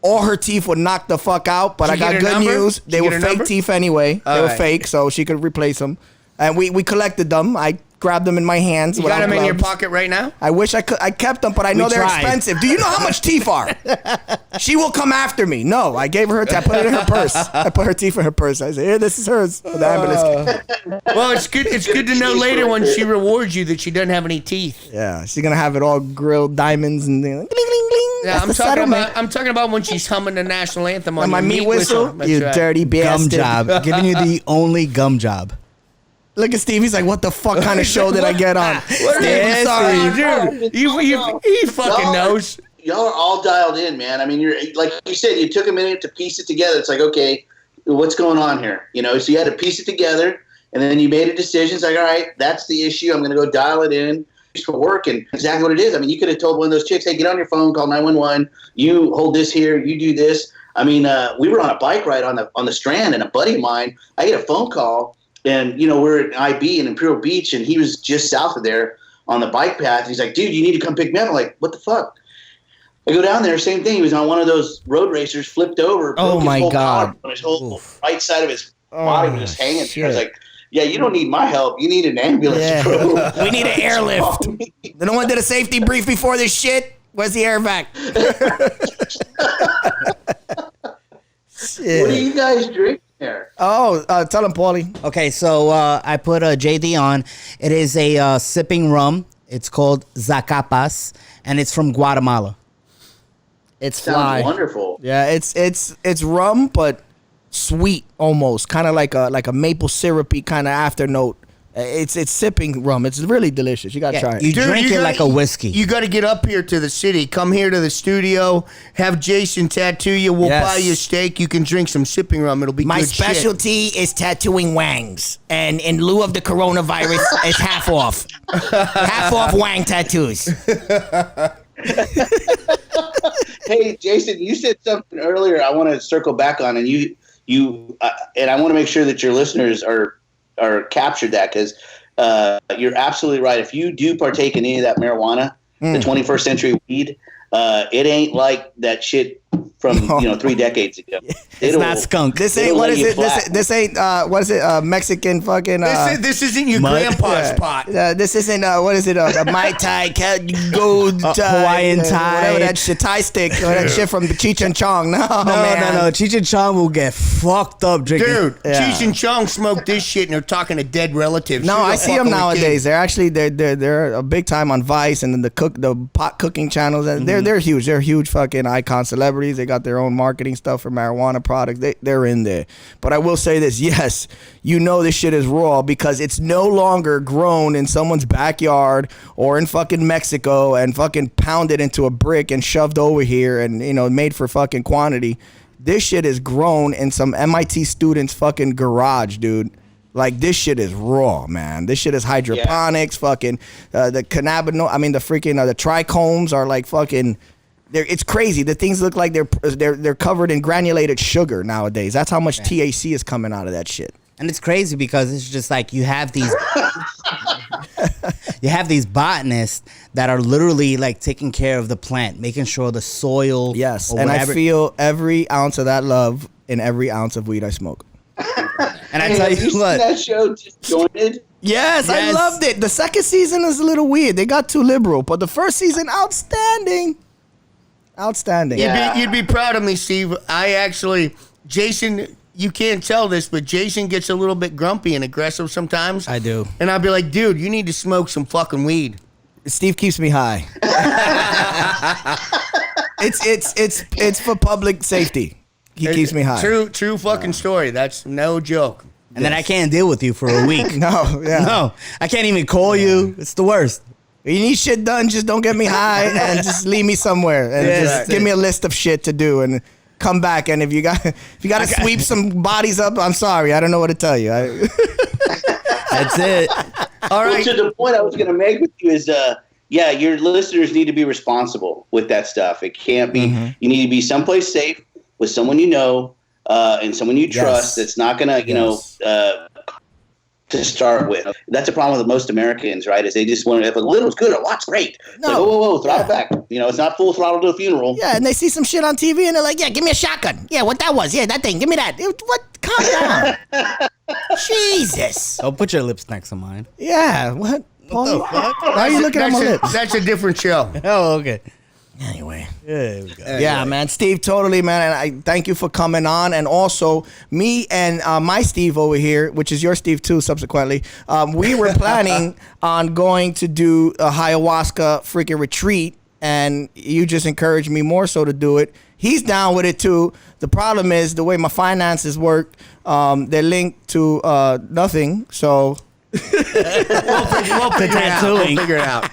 All her teeth were knocked the fuck out. But I got good news. They were fake teeth anyway. They were fake, so she could replace them. And we collected them. I grabbed them in my hands. You got them in your pocket right now? I wish I could. I kept them, but I know they're expensive. Do you know how much teeth are? She will come after me. No, I gave her. I put it in her purse. I put her teeth in her purse. I said, "Here, this is hers." For the ambulance. Well, it's good. It's good to know later when she rewards you that she doesn't have any teeth. Yeah, she's gonna have it all grilled diamonds and gling, gling, gling. Yeah, I'm talking about when she's humming the national anthem on my meat whistle. You dirty bastard. Gum job. Giving you the only gum job. Look at Steve. He's like, what the fuck kind of show did I get on? I'm sorry, dude. He fucking knows. Y'all are all dialed in, man. I mean, you're like you said, you took a minute to piece it together. It's like, okay, what's going on here? So you had to piece it together, and then you made a decision. It's like, all right, that's the issue. I'm going to go dial it in for work, and exactly what it is. I mean, you could have told one of those chicks, hey, get on your phone, call 911. You hold this here, you do this. I mean, we were on a bike ride on the Strand, and a buddy of mine, I get a phone call. And, we're at IB in Imperial Beach, and he was just south of there on the bike path. He's like, dude, you need to come pick me up. I'm like, what the fuck? I go down there, same thing. He was on one of those road racers, flipped over. Oh, my God. His whole right side of his body was just hanging. I was like, yeah, you don't need my help. You need an ambulance, bro. We need an airlift. No one did a safety brief before this shit? Where's the airback? What do you guys drink there? Oh, tell him, Paulie. Okay, so I put a JD on. It is a sipping rum. It's called Zacapas, and it's from Guatemala. It's Sounds wonderful. Yeah, it's rum, but sweet almost, kind of like a maple syrupy kind of after note It's sipping rum. It's really delicious. You gotta try it. You drink it like a whiskey. You got to get up here to the city. Come here to the studio. Have Jason tattoo you. We'll buy you a steak. You can drink some sipping rum. It'll be My good specialty is tattooing wangs, and in lieu of the coronavirus, it's half off. Half off wang tattoos. Hey, Jason, you said something earlier. I want to circle back on, and and I want to make sure that your listeners are captured that, because you're absolutely right. If you do partake in any of that marijuana, the 21st century weed, it ain't like that shit from 3 decades ago. It's not skunk. This ain't what is it? This ain't what is it? Mexican fucking. This isn't your grandpa's pot. This isn't what is it? Mai Tai, gold Hawaiian Thai, whatever that shit, Thai stick, or that shit from Cheech and Chong. No, man. Cheech and Chong will get fucked up drinking. Dude, Cheech and Chong smoked this shit, and they're talking to dead relatives. No, I see them nowadays. They're actually they're a big time on Vice and then the pot cooking channels. And they're huge. They're huge fucking icon celebrities. They got their own marketing stuff for marijuana products. They're in there. But I will say this, yes, this shit is raw because it's no longer grown in someone's backyard or in fucking Mexico and fucking pounded into a brick and shoved over here and made for fucking quantity. This shit is grown in some MIT student's fucking garage, dude. Like, this shit is raw, man. This shit is hydroponics. Fucking the cannabinoid. I mean, the freaking the trichomes are like fucking. It's crazy. The things look like they're covered in granulated sugar nowadays. That's how much THC is coming out of that shit. And it's crazy because it's just like you have these botanists that are literally like taking care of the plant, making sure the soil. Yes, and I feel every ounce of that love in every ounce of weed I smoke. And I tell you what, that show Disjointed. Yes, I loved it. The second season is a little weird. They got too liberal, but the first season, outstanding. Outstanding. You'd be proud of me, Steve. Jason, you can't tell this, but Jason gets a little bit grumpy and aggressive sometimes. I do. And I'll be like, dude, you need to smoke some fucking weed. Steve keeps me high. It's for public safety. He keeps me high. True fucking story. That's no joke. And then I can't deal with you for a week. No, I can't even call you. It's the worst. You need shit done, just don't get me high and just leave me somewhere and just give me a list of shit to do and come back. And if you got to sweep some bodies up, I'm sorry, I don't know what to tell you. That's it. All right. Well, to the point I was going to make with you is, your listeners need to be responsible with that stuff. It can't be. You need to be someplace safe with someone and someone you trust. That's not going to to start with. That's a problem with most Americans, right? Is they just want to, if a little's good, a lot's great. No. Like, whoa, throttle back. It's not full throttle to a funeral. Yeah, and they see some shit on TV and they're like, yeah, give me a shotgun. Yeah, what that was. Yeah, that thing. Give me that. What? Calm down. Jesus. Don't put your lips next to mine. Yeah, what? What the fuck? Why are you looking at my lips? That's a different show. Oh, okay. Anyway. There we go. Yeah, man. Steve, totally, man. And I thank you for coming on. And also, me and my Steve over here, which is your Steve too, subsequently, we were planning on going to do a ayahuasca freaking retreat. And you just encouraged me more so to do it. He's down with it too. The problem is the way my finances work, they're linked to nothing. So we'll figure it out.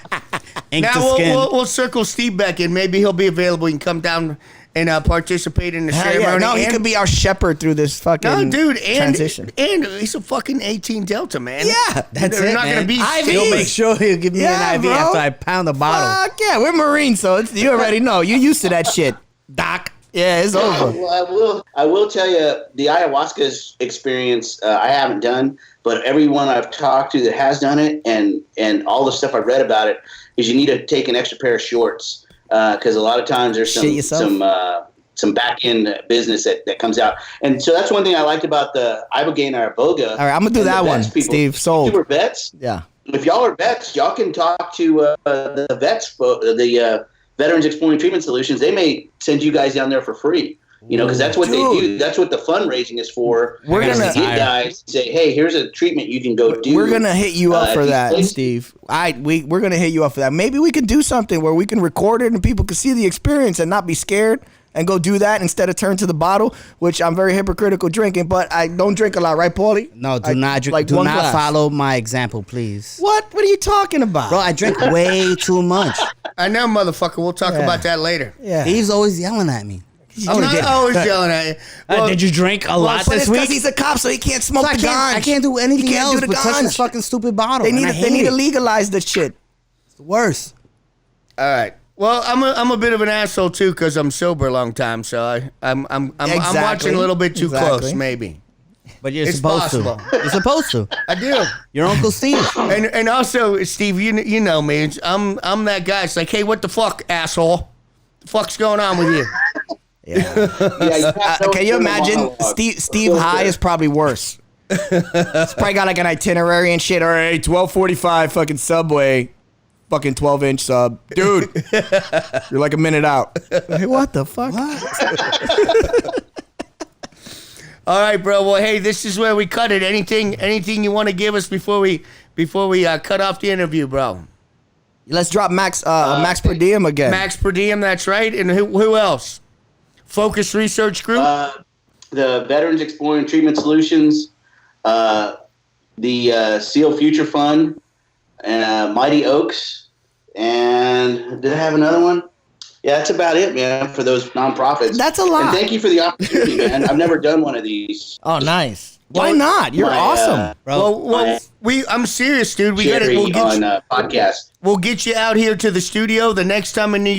Now we'll circle Steve back in. Maybe he'll be available. He can come down and participate in the ceremony. Yeah. No, he could be our shepherd through this fucking transition. And he's a fucking 18 Delta, man. Yeah, that's They're it, not man. going to be He'll make sure he'll give me an IV after I pound the bottle. Fuck yeah, we're Marines, so you already know. You're used to that shit, Doc. Yeah, it's over. Well, I will tell you, the ayahuasca experience I haven't done, but everyone I've talked to that has done it and all the stuff I've read about it is you need to take an extra pair of shorts because a lot of times there's some back end business that comes out, and so that's one thing I liked about the Ibogaine or Iboga. All right, I'm gonna do that one, people. Steve. Sold. If you were vets, yeah. If y'all are vets, y'all can talk to the vets, the Veterans Exploring Treatment Solutions. They may send you guys down there for free. Because that's what they do. That's what the fundraising is for. We're gonna get guys say, "Hey, here's a treatment you can go do." We're gonna hit you up for that, Steve. We're gonna hit you up for that. Maybe we can do something where we can record it and people can see the experience and not be scared. and go do that instead of turn to the bottle, which I'm very hypocritical drinking, but I don't drink a lot, right, Paulie? No, do not drink. like Do one not glass. follow my example, please. What are you talking about? Bro, I drink way too much. I know, motherfucker. We'll talk about that later. Yeah. He's always yelling at me. I'm not always yelling at you. Well, Did you drink a lot but this it's because week? he's a cop, so he can't smoke I the can't, I ganj. can't do anything He can't else do the but touch this ganj. fucking stupid bottle. They and I need hate to it. legalize this shit. It's the worst. all right. Well, I'm a bit of an asshole too because I'm sober a long time, so I'm Exactly. watching a little bit too Exactly. close, maybe. But you're It's supposed possible. to. You're supposed to. I do. Your Uncle Steve. And also, Steve, you know me. I'm that guy. It's like, hey, what the fuck, asshole? The fuck's going on with you? Can you imagine Steve High is probably worse. He's probably got like an itinerary and shit. All right, 12:45 fucking Subway, fucking 12-inch sub, dude. You're like a minute out. Hey, what the fuck? All right, bro. Well, hey, this is where we cut it. Anything you want to give us before we cut off the interview, bro? Let's drop Max per diem again. Max per diem. That's right. And who else? Focus Research Group. The Veterans Exploring Treatment Solutions, the SEAL Future Fund, Mighty Oaks, and did I have another one? Yeah, that's about it, man, for those nonprofits. That's a lot. And thank you for the opportunity, man. I've never done one of these. Oh, nice. Why not? You're awesome. Well, I'm serious, dude. We'll Podcast. We'll get you out here to the studio the next time in New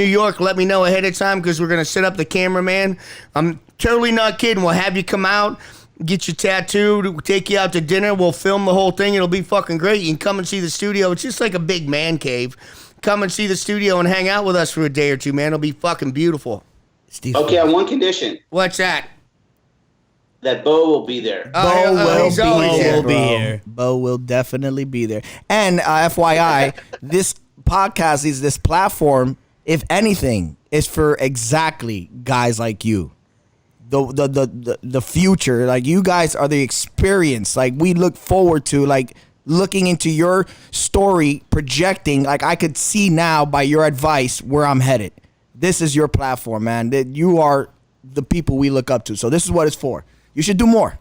York. Let me know ahead of time because we're gonna set up the cameraman. I'm totally not kidding. We'll have you come out, get you tattooed, we'll take you out to dinner. We'll film the whole thing. It'll be fucking great. You can come and see the studio. It's just like a big man cave. Come and see the studio and hang out with us for a day or two, man. It'll be fucking beautiful. Steve. Okay, on one condition. What's that? That Bo will be there. Bo he's always here. Bo will be here. Bo will definitely be there. And FYI, this podcast is this platform, if anything, is for exactly guys like you. The future. Like, you guys are the experience. Like, we look forward to, like, looking into your story, projecting. Like, I could see now by your advice where I'm headed. This is your platform, man. That you are the people we look up to. So this is what it's for. You should do more.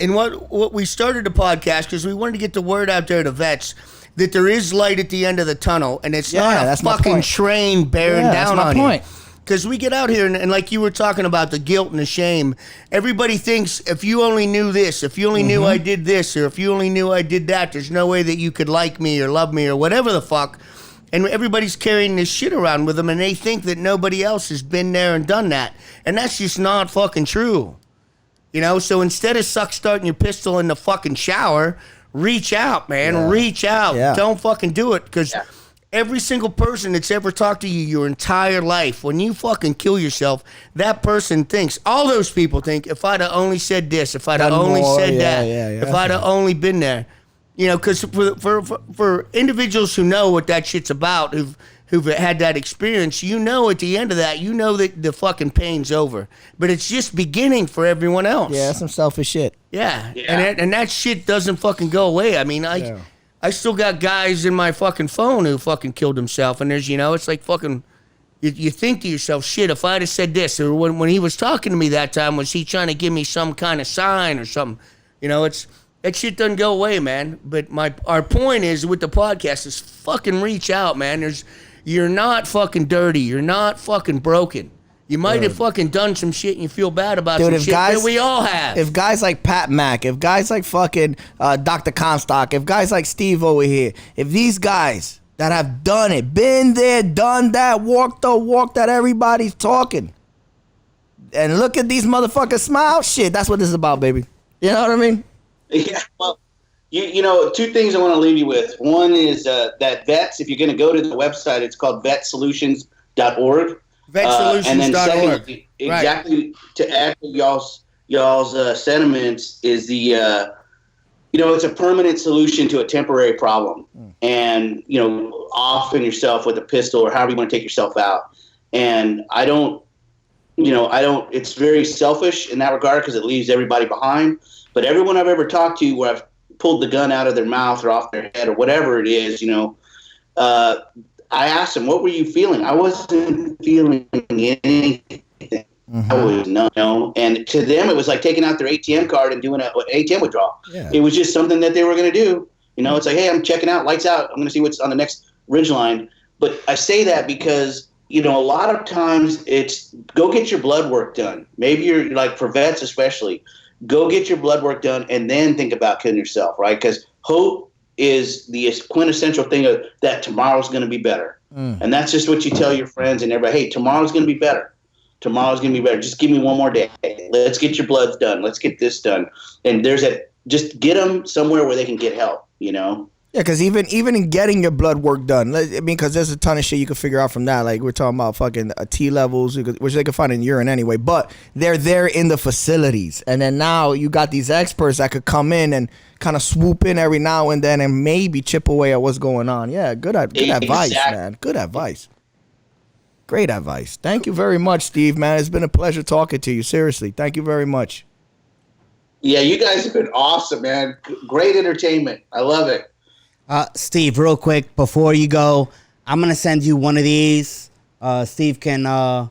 And what we started the podcast because we wanted to get the word out there to vets that there is light at the end of the tunnel, and it's not a fucking train bearing down on you. Because we get out here, and like you were talking about the guilt and the shame, everybody thinks if you only knew this, if you only knew I did this, or if you only knew I did that, there's no way that you could like me or love me or whatever the fuck. And everybody's carrying this shit around with them, and they think that nobody else has been there and done that. And that's just not fucking true. You know, so instead of starting your pistol in the fucking shower, reach out, man. Yeah. Reach out. Yeah. Don't fucking do it. Because every single person that's ever talked to you your entire life, when you fucking kill yourself, that person thinks, all those people think, if I'd have only said this, if I'd have only said that, if I'd have only been there. You know, because for individuals who know what that shit's about, who've had that experience, you know at the end of that, you know that the fucking pain's over. But it's just beginning for everyone else. Yeah, that's some selfish shit. Yeah. And that shit doesn't fucking go away. I mean, I still got guys in my fucking phone who fucking killed himself. And there's, you know, it's like fucking, you think to yourself, shit, if I'd have said this, or when he was talking to me that time, was he trying to give me some kind of sign or something? You know, that shit doesn't go away, man. But our point is with the podcast is fucking reach out, man. You're not fucking dirty. You're not fucking broken. You might have fucking done some shit and you feel bad about some shit that we all have. If guys like Pat Mack, if guys like fucking Dr. Comstock, if guys like Steve over here, if these guys that have done it, been there, done that, walked the walk that everybody's talking, and look at these motherfuckers smile, shit, that's what this is about, baby. You know what I mean? Yeah, well, you know, two things I want to leave you with. One is that vets, if you're going to go to the website, it's called vetsolutions.org. Vetsolutions.org. And then secondly, exactly to echo y'all's sentiments is the, you know, it's a permanent solution to a temporary problem. And, you know, offing yourself with a pistol or however you want to take yourself out. And it's very selfish in that regard because it leaves everybody behind. But everyone I've ever talked to where I've pulled the gun out of their mouth or off their head or whatever it is, you know, I asked them, what were you feeling? I wasn't feeling anything. I was no, and to them it was like taking out their ATM card and doing an ATM withdrawal. Yeah. It was just something that they were going to do. It's like, hey, I'm checking out, lights out. I'm going to see what's on the next ridge line. But I say that because a lot of times it's go get your blood work done. Maybe you're like for vets especially, go get your blood work done and then think about killing yourself, right? Because hope is the quintessential thing of that tomorrow's going to be better, and that's just what you tell your friends and everybody. Hey, tomorrow's going to be better. Tomorrow's going to be better. Just give me one more day. Let's get your bloods done. Let's get this done. And just get them somewhere where they can get help, Yeah, because even in getting your blood work done, I mean, because there's a ton of shit you can figure out from that. Like we're talking about fucking T levels, which they can find in urine anyway. But they're there in the facilities, and then now you got these experts that could come in and kind of swoop in every now and then and maybe chip away at what's going on. Yeah, good advice, man. Good advice. Great advice. Thank you very much, Steve, man. It's been a pleasure talking to you. Seriously, thank you very much. Yeah, you guys have been awesome, man. Great entertainment. I love it. Steve, real quick, before you go, I'm going to send you one of these. Steve can... No,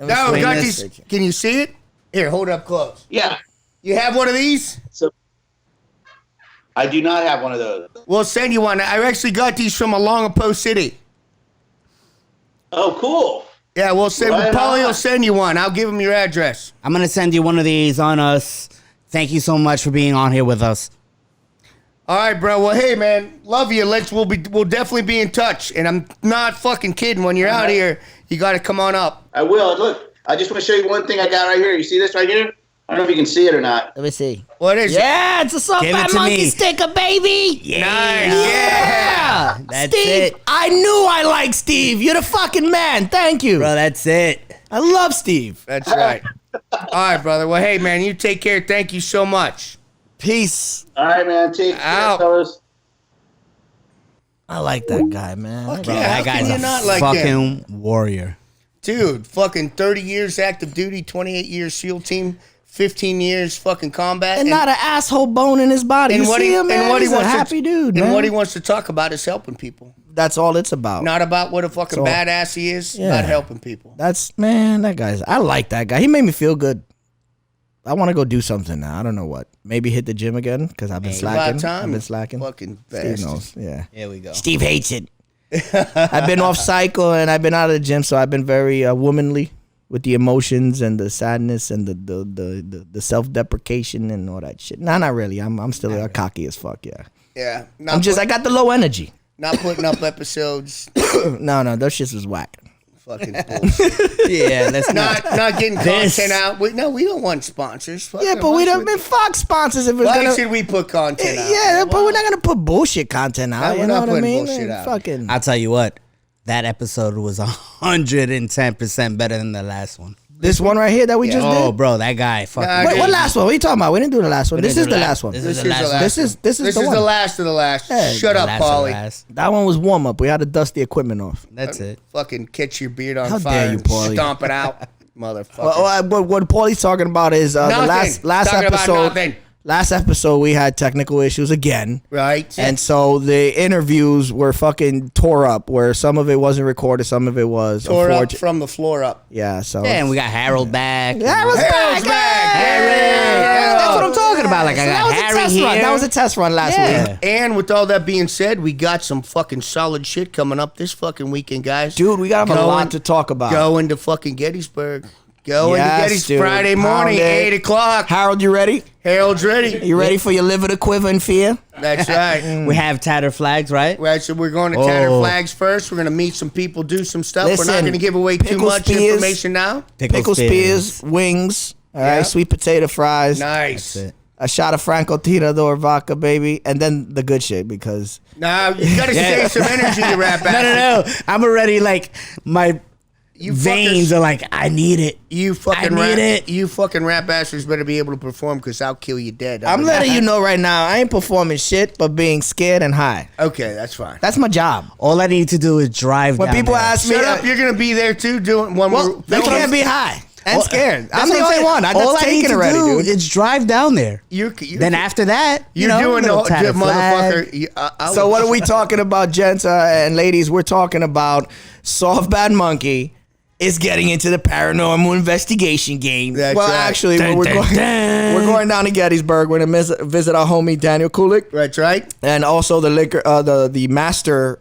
we got these. Can you see it? Here, hold it up close. Yeah. You have one of these? So I do not have one of those. We'll send you one. I actually got these from Alongapo City. Oh, cool. Yeah, we'll send. Paulie will send you one. I'll give him your address. I'm going to send you one of these on us. Thank you so much for being on here with us. All right, bro. Well, hey, man, love you. We'll definitely be in touch. And I'm not fucking kidding. When you're out here, you got to come on up. I will. Look, I just want to show you one thing I got right here. You see this right here? I don't know if you can see it or not. Let me see. What is it? Yeah, it's a soft monkey sticker, baby. Yeah. Nice. Yeah. That's Steve, it. I knew I liked Steve. You're the fucking man. Thank you. Bro, that's it. I love Steve. That's right. All right, brother. Well, hey, man, you take care. Thank you so much. Peace. All right, man. Take care, Out. fellas. I like that guy, man. Fuck Bro, yeah, how that guy's can you a not like fucking warrior. Dude, fucking 30 years active duty, 28 years SEAL team, 15 years fucking combat. And not an asshole bone in his body. and You what see he, him, man? and what He's he a wants happy to, dude, and man. what he wants to talk about is helping people. That's all it's about. Not about what a fucking So- badass he is, Yeah. about helping people. I like that guy. He made me feel good. I want to go do something now. I don't know what. Maybe hit the gym again because I've been slacking. About time. I've been slacking. Fucking Steve bastard. knows. Yeah. Here we go. Steve hates it. I've been off cycle and I've been out of the gym, so I've been very womanly with the emotions and the sadness and the self-deprecation and all that shit. Nah, not really. I'm still cocky as fuck. Yeah. Yeah. I got the low energy. Not putting up episodes. No, those shits was whack. Fucking bullshit. Yeah, that's not getting This- content out. We don't want sponsors. Yeah, but we don't been fuck sponsors if it's Why gonna. should we put content out? Yeah, but we're not gonna put bullshit content out. No, You we're know not what I putting mean? bullshit out. Fucking. I'll tell you what, that episode was 110% better than the last one. This one right here that we just Oh, did. bro, that guy fucking. Nah, Wait, what last one? What are you talking about? We didn't do the last one. This didn't is do the that. last one. This This is is the the last last. one. This is This the is one. the last of the last. Yeah, Shut The up, last of the Paulie. last. That one was warm up. We had to dust the equipment off. That's it. Fucking catch your beard on How fire dare you, and Paulie. stomp it out, motherfucker. What Paulie's talking about is the Nothing. last Talking about episode. nothing. Last episode we had technical issues again. Right. And so the interviews were fucking tore up, where some of it wasn't recorded, some of it was. Tore up from the floor up. Yeah, so. Yeah, and we got Harold back. Harold's Harold's back. back. Hey! That's what I'm talking about. Like, I that got was a Harry test run. here. That was a test run last Yeah. week. And with all that being said, we got some fucking solid shit coming up this fucking weekend, guys. Dude, we got a lot to talk about. Going to fucking Gettysburg. Going Yes, to Gettysburg dude. Friday morning, Pound it. 8 o'clock. Harold, you ready? Harold's ready. You ready for your liver to quiver in fear? That's right. We have tattered flags, right? Right, so we're going to Tattered Oh. Flags first. We're going to meet some people, do some stuff. We're Listen, not going to give away too pickle much spears. information now. Pickle spears, wings, all right, Yeah. sweet potato fries, Nice. That's it. a shot of Franco Tirador vodka, baby, and then the good shit because Now, you got to Yeah. save some energy, you rap No. I'm already like, my You veins fuckers- are like, I need it. You fucking I rap, need it. You fucking rap bastards better be able to perform because I'll kill you dead. I'm letting you know right now, I ain't performing shit but being scared and high. Okay, that's fine. That's my job. All I need to do is drive When down people there. ask me, Shut up, you're going to be there too doing one well, more. they can't be high and scared. I'm That's the what only saying. one. All That's I need taken to already, do dude. is drive down there. You're Then after that, you're you know, doing the little tattered flag. motherfucker. I So would- what are we talking about, gents and ladies? We're talking about Soft Bad Monkey is getting into the paranormal investigation game. That's well, right. actually, we're going down to Gettysburg. We're going to visit our homie Daniel Kulik. That's right. And also the liquor, the master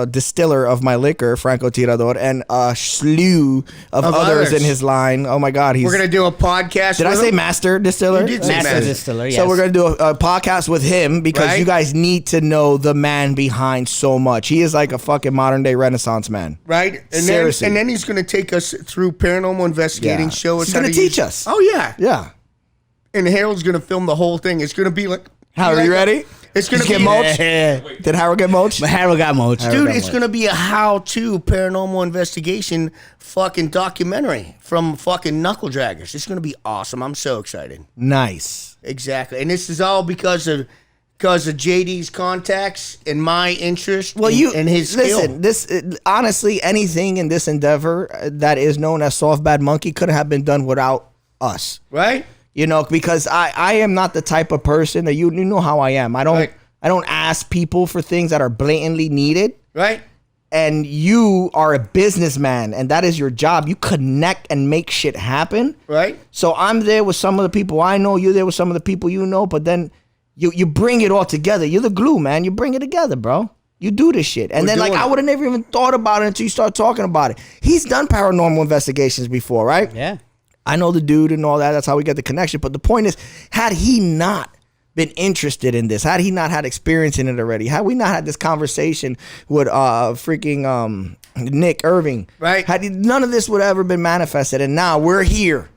distiller of my liquor, Franco Tirador, and a slew of others in his line. Oh my God, We're gonna do a podcast. Did I say master distiller? You did say Master distiller, yes. So we're gonna do a podcast with him because Right. you guys need to know the man behind so much. He is like a fucking modern day Renaissance man. Right? And Seriously. then he's going to take us through paranormal investigating, Yeah. show us He's how gonna to teach use- us. Oh, yeah. Yeah. And Harold's going to film the whole thing. It's going to be like... How are you ready? It's going to Did be... you get mulch? Did Harold get mulch? But Harold got mulch. Dude, got it's one. going to be a how-to paranormal investigation fucking documentary from fucking Knuckle Draggers. It's going to be awesome. I'm so excited. Nice. Exactly. And this is all because of JD's contacts and my interest and his skill. listen. This honestly, anything in this endeavor that is known as Soft Bad Monkey couldn't have been done without us. Right? You know, because I am not the type of person that you know how I am. I Right. don't ask people for things that are blatantly needed. Right? And you are a businessman, and that is your job. You connect and make shit happen. Right? So I'm there with some of the people I know. You're there with some of the people you know. But then you bring it all together. You're the glue, man. You bring it together, bro. You do this shit. And We're then, like, doing I it. would have never even thought about it until you start talking about it. He's done paranormal investigations before, right? Yeah. I know the dude and all that. That's how we get the connection. But the point is, had he not been interested in this, had he not had experience in it already, had we not had this conversation with freaking Nick Irving, Right. None of this would have ever been manifested. And now we're here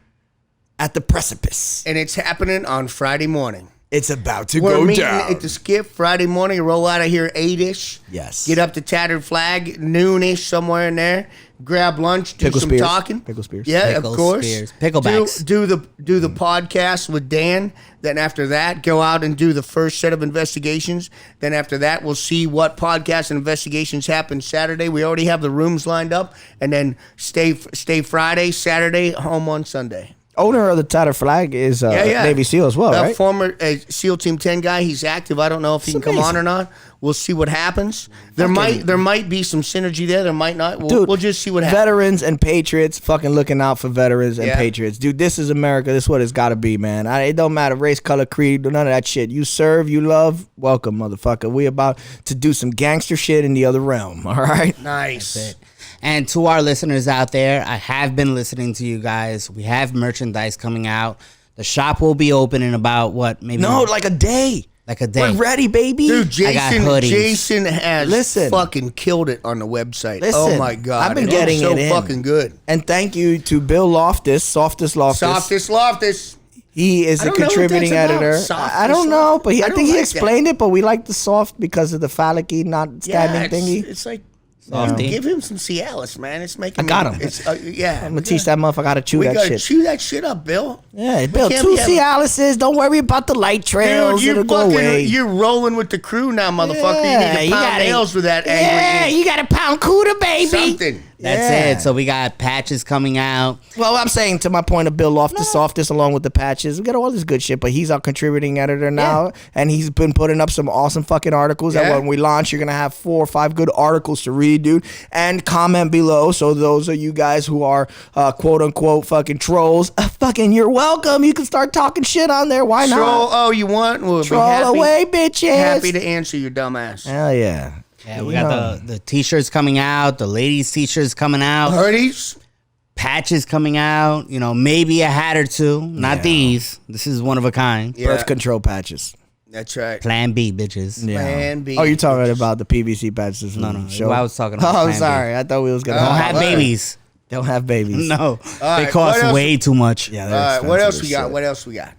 at the precipice. And it's happening on Friday morning. It's about to We're go meeting down. at the Skip Friday morning. Roll out of here 8-ish. Yes. Get up to Tattered Flag, noonish, somewhere in there. Grab lunch, do Pickle some Spears. talking. Pickle Spears. Yeah, Pickle of course. Spears. Picklebacks. Do the podcast with Dan. Then after that, go out and do the first set of investigations. Then after that, we'll see what podcast and investigations happen Saturday. We already have the rooms lined up. And then stay Friday, Saturday, home on Sunday. Owner of the Tattered Flag is Yeah. Navy SEAL as well, right? Former SEAL Team 10 guy. He's active. I don't know if he can come on or not. We'll see what happens. There might be some synergy there. There might not. We'll just see what happens. Veterans and patriots, fucking looking out for veterans and Yeah. patriots. Dude, this is America. This is what it's got to be, man. It don't matter race, color, creed, none of that shit. You serve, you love, welcome, motherfucker. We about to do some gangster shit in the other realm, all right? Nice. And to our listeners out there, I have been listening to you guys. We have merchandise coming out. The shop will be open in about maybe Like a day. like a day. We're ready, baby. Dude, I got hoodies. Jason has Listen. fucking killed it on the website. Listen, Oh my god, I've been It's getting so it in. fucking good. And thank you to Bill Loftus, Softest Loftus. Loftus. He is I a don't know what contributing that's about. editor. Soft I don't is know, soft. but I I don't think he like explained it, but we like the soft because of the phallic-y, not standing thingy. It's like Softy. give him some Cialis, man. It's making. I got him. It's yeah. I'm gonna teach that motherfucker how to chew We that gotta shit. chew that shit up, Bill. Yeah, Bill, can't 2 be having- Cialises. Don't worry about the light trails. Dude, It'll go away. you're rolling with the crew now, motherfucker. Yeah, you need to pound nails with that Yeah, angry you got to pound cooter, baby. something. That's Yeah. it. So we got patches coming out. Well, I'm saying to my point of Bill Loftus, Softest, along with the patches, we got all this good shit, but he's our contributing editor now, and he's been putting up some awesome fucking articles. Yeah. And when we launch, you're going to have 4 or 5 good articles to read, dude, and comment below. So those are you guys who are quote unquote fucking trolls. Fucking, you're welcome. You can start talking shit on there. Why not? Troll, oh, you want? We'll Troll be happy, away, bitches. happy to answer your dumb ass. Hell yeah. Yeah, we got the t-shirts coming out, the ladies t-shirts coming out, Hoodies? patches coming out, maybe a hat or two. Not these. This is one of a kind. Yeah, Birth control patches. that's right. Plan B, bitches. Yeah. Plan B. Oh, you're talking about the PVC patches? No, no. Show? I was talking about Oh, I'm Plan B. sorry. I thought we was gonna Don't Oh, have all right. babies. Don't have babies. No. right, They cost what else- way too much. Yeah. All they're right, what expensive else as we got? shit. What else we got?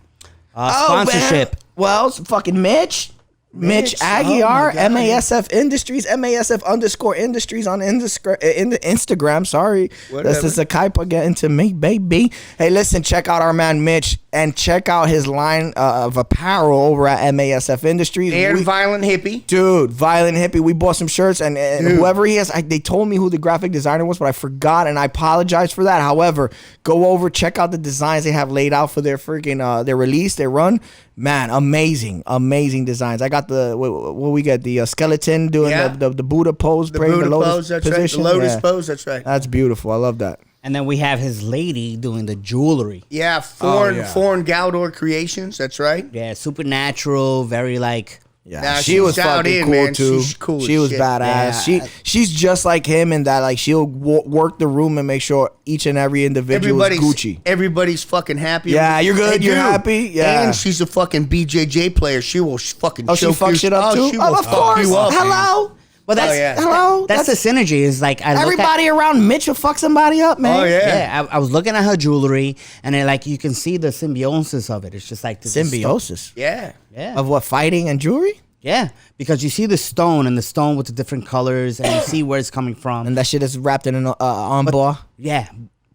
Sponsorship. Man. Well, fucking Mitch Mitch, Aguiar, oh my God. MASF Industries, MASF_Industries on in the Instagram. Sorry, Whatever. this is a Kaipa getting to me, baby. Hey, listen, check out our man Mitch and check out his line of apparel over at MASF Industries. And Violent Hippie. Dude, Violent Hippie. We bought some shirts, and Dude. whoever he is, they told me who the graphic designer was, but I forgot, and I apologize for that. However, go over, check out the designs they have laid out for their freaking their release, their run. Man, amazing designs. I got what we get, the skeleton doing Yeah. the Buddha pose, The praying Buddha the lotus pose, that's position. right. The lotus Yeah. pose, that's right. That's beautiful. I love that. And then we have his lady doing the jewelry. Yeah, foreign Galdor Creations. That's right. Yeah, supernatural, very like. Yeah, Nah, she was she's out fucking in, cool man. too. She's cool She as was shit. badass. Yeah. She's just like him in that like she'll work the room and make sure each and every individual is Gucci. Everybody's fucking happy. Yeah, you're good. Hey, You're dude. happy. Yeah. And she's a fucking BJJ player. She will fucking. Oh, she choke fucks you. shit up too. She will Oh, of fuck course. you up, Hello. Well, that's yeah. Hello. That's the synergy. Is like I look everybody around Mitch will fuck somebody up, man. Oh yeah. Yeah, I was looking at her jewelry, and then, like you can see the symbiosis of it. It's just like this Symbiosis Yeah. Yeah, of what, fighting and jewelry, yeah, because you see the stone and the stone with the different colors, and you see where it's coming from. and that shit is wrapped in an armbar Yeah,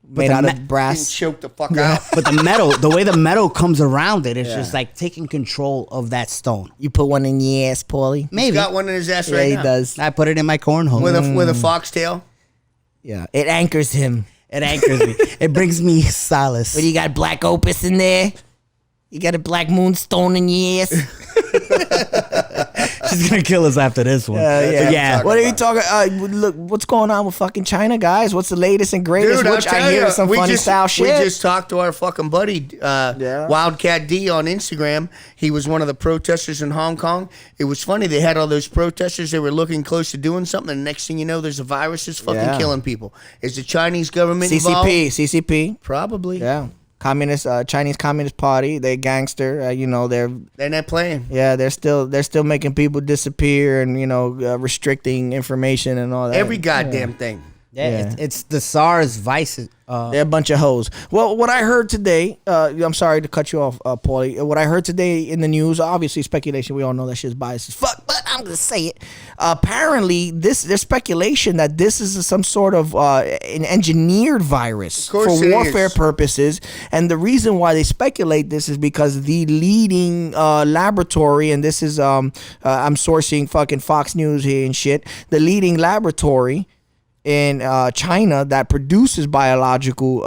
made the out me- of brass. Choke the fuck out. but the way the metal comes around it, it's just like taking control of that stone. You put one in your ass, Paulie. He's Maybe got one in his ass Yeah, right he now. does. I put it in my cornhole. With a foxtail. Yeah, it anchors him. It anchors me. It brings me solace. But you got black opus in there. You got a black moonstone in your ass. She's gonna kill us after this one. Yeah. What are you talking? Look, what's going on with fucking China, guys? What's the latest and greatest? Dude, Which I'll I tell hear you, some funny style shit. We just talked to our fucking buddy, Wildcat D on Instagram. He was one of the protesters in Hong Kong. It was funny. They had all those protesters. They were looking close to doing something. And next thing you know, there's a virus that's fucking killing people. Is the Chinese government involved? CCP. Probably. Yeah. Communist, Chinese Communist Party. They gangster. You know, they're not playing. Yeah, they're still making people disappear and restricting information and all that. Every goddamn thing. Yeah, it's the SARS vices. They're a bunch of hoes. Well, what I heard today, I'm sorry to cut you off, Paulie. What I heard today in the news, obviously speculation. We all know that shit's biased as fuck, but I'm gonna say it. Apparently, there's speculation that this is some sort of an engineered virus for warfare purposes, and the reason why they speculate this is because the leading laboratory, and this is I'm sourcing fucking Fox News here and shit. The leading laboratory in China that produces biological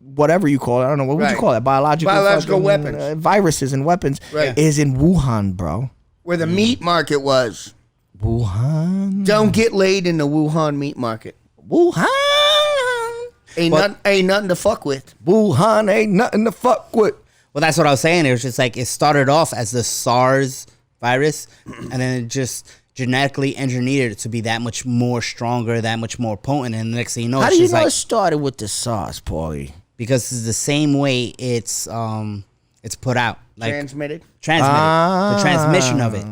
whatever you call it, I don't know, what would you call it, biological weapons, viruses and weapons, is in Wuhan, bro, where the meat market was. Wuhan. Don't get laid in the Wuhan meat market. Wuhan ain't nothing to fuck with. Wuhan ain't nothing to fuck with. Well, that's what I was saying. It was just like it started off as the SARS virus, and then it just genetically engineered it to be that much more stronger, that much more potent, and the next thing you know, how it's do you just know like, it started with the sauce, Paulie? Because it's the same way it's put out, like transmitted, the transmission of it.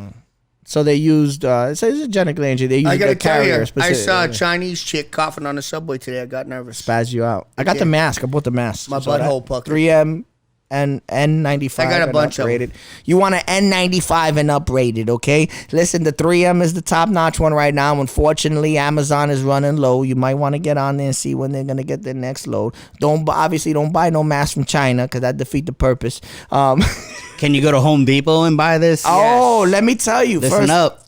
So they used it's genetically engineered. They used I gotta a tell carrier. you, I saw a Chinese chick coughing on the subway today. I got nervous. Spaz you out. I got the mask. I bought the mask. My butthole puckered. 3M and N95. I got a bunch of them. You want an N95 and uprated, okay? Listen, the 3M is the top-notch one right now. Unfortunately, Amazon is running low. You might want to get on there and see when they're gonna get their next load. Obviously don't buy no mask from China because that defeat the purpose. Can you go to Home Depot and buy this? Oh, let me tell you. Listen first, up.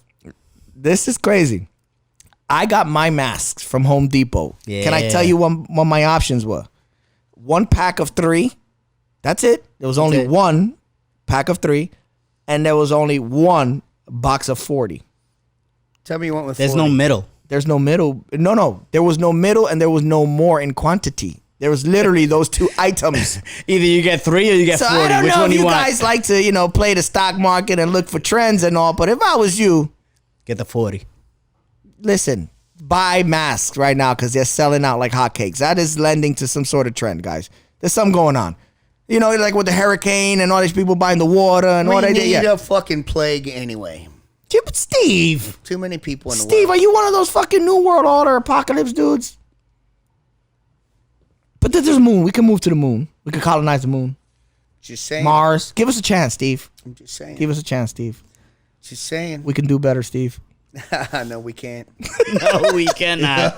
This is crazy. I got my masks from Home Depot. Yeah. Can I tell you what my options were? 1 pack of 3. That's it. There was only 1 pack of 3, and there was only 1 box of 40. Tell me you went with There's 40. no middle. There's no middle. No. There was no middle, and there was no more in quantity. There was literally those 2 items. Either you get 3 or you get 40. I don't Which know one if do you want? guys like to, play the stock market and look for trends and all, but if I was you, Get the 40. listen, buy masks right now because they're selling out like hotcakes. That is lending to some sort of trend, guys. There's something going on. Like with the hurricane and all these people buying the water and all that. We need a fucking plague anyway. Yeah, but Steve. Too many people in the world. Steve, are you one of those fucking New World Order apocalypse dudes? But there's a moon. We can move to the moon. We can colonize the moon. Just saying. Mars. Give us a chance, Steve. I'm just saying. Give us a chance, Steve. Just saying. We can do better, Steve. No, we can't. No, we cannot.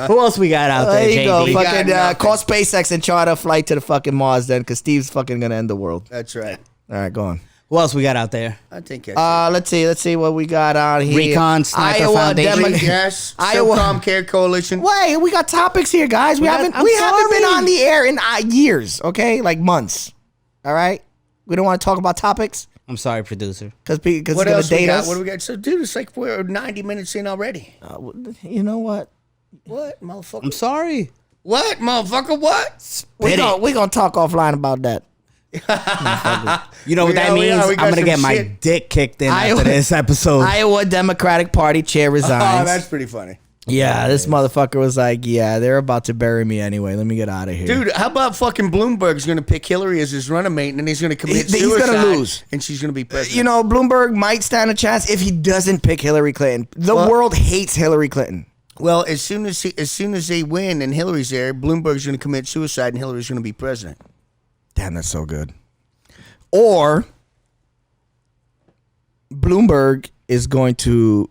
Who else we got out there, There you go. JD? Fucking call SpaceX and charter a flight to the fucking Mars then, because Steve's fucking gonna end the world. That's right. All right, go on. Who else we got out there? I think that's Let's see what we got out here. Recon Sniper Iowa Foundation. yes. Iowa. SOCM Care Coalition. Wait, we got topics here, guys. We haven't been on the air in years, okay? Like months. All right? We don't want to talk about topics I'm sorry, producer. because it's What going else to we date got? us. What do we got? So, dude, it's like we're 90 minutes in already. You know what? What, motherfucker? I'm sorry. What, motherfucker? What? We gonna talk offline about that. You know what that means? we got I'm gonna some get my shit. dick kicked in Iowa- after this episode. Iowa Democratic Party chair resigns. Oh, that's pretty funny. Yeah, this motherfucker was like, yeah, they're about to bury me anyway. Let me get out of here. Dude, how about fucking Bloomberg's going to pick Hillary as his running mate, and then he's going to commit He's suicide. gonna lose. And she's going to be president. You know, Bloomberg might stand a chance if he doesn't pick Hillary Clinton. The world hates Hillary Clinton. Well, as soon as they win and Hillary's there, Bloomberg's going to commit suicide, and Hillary's going to be president. Damn, that's so good. Or Bloomberg is going to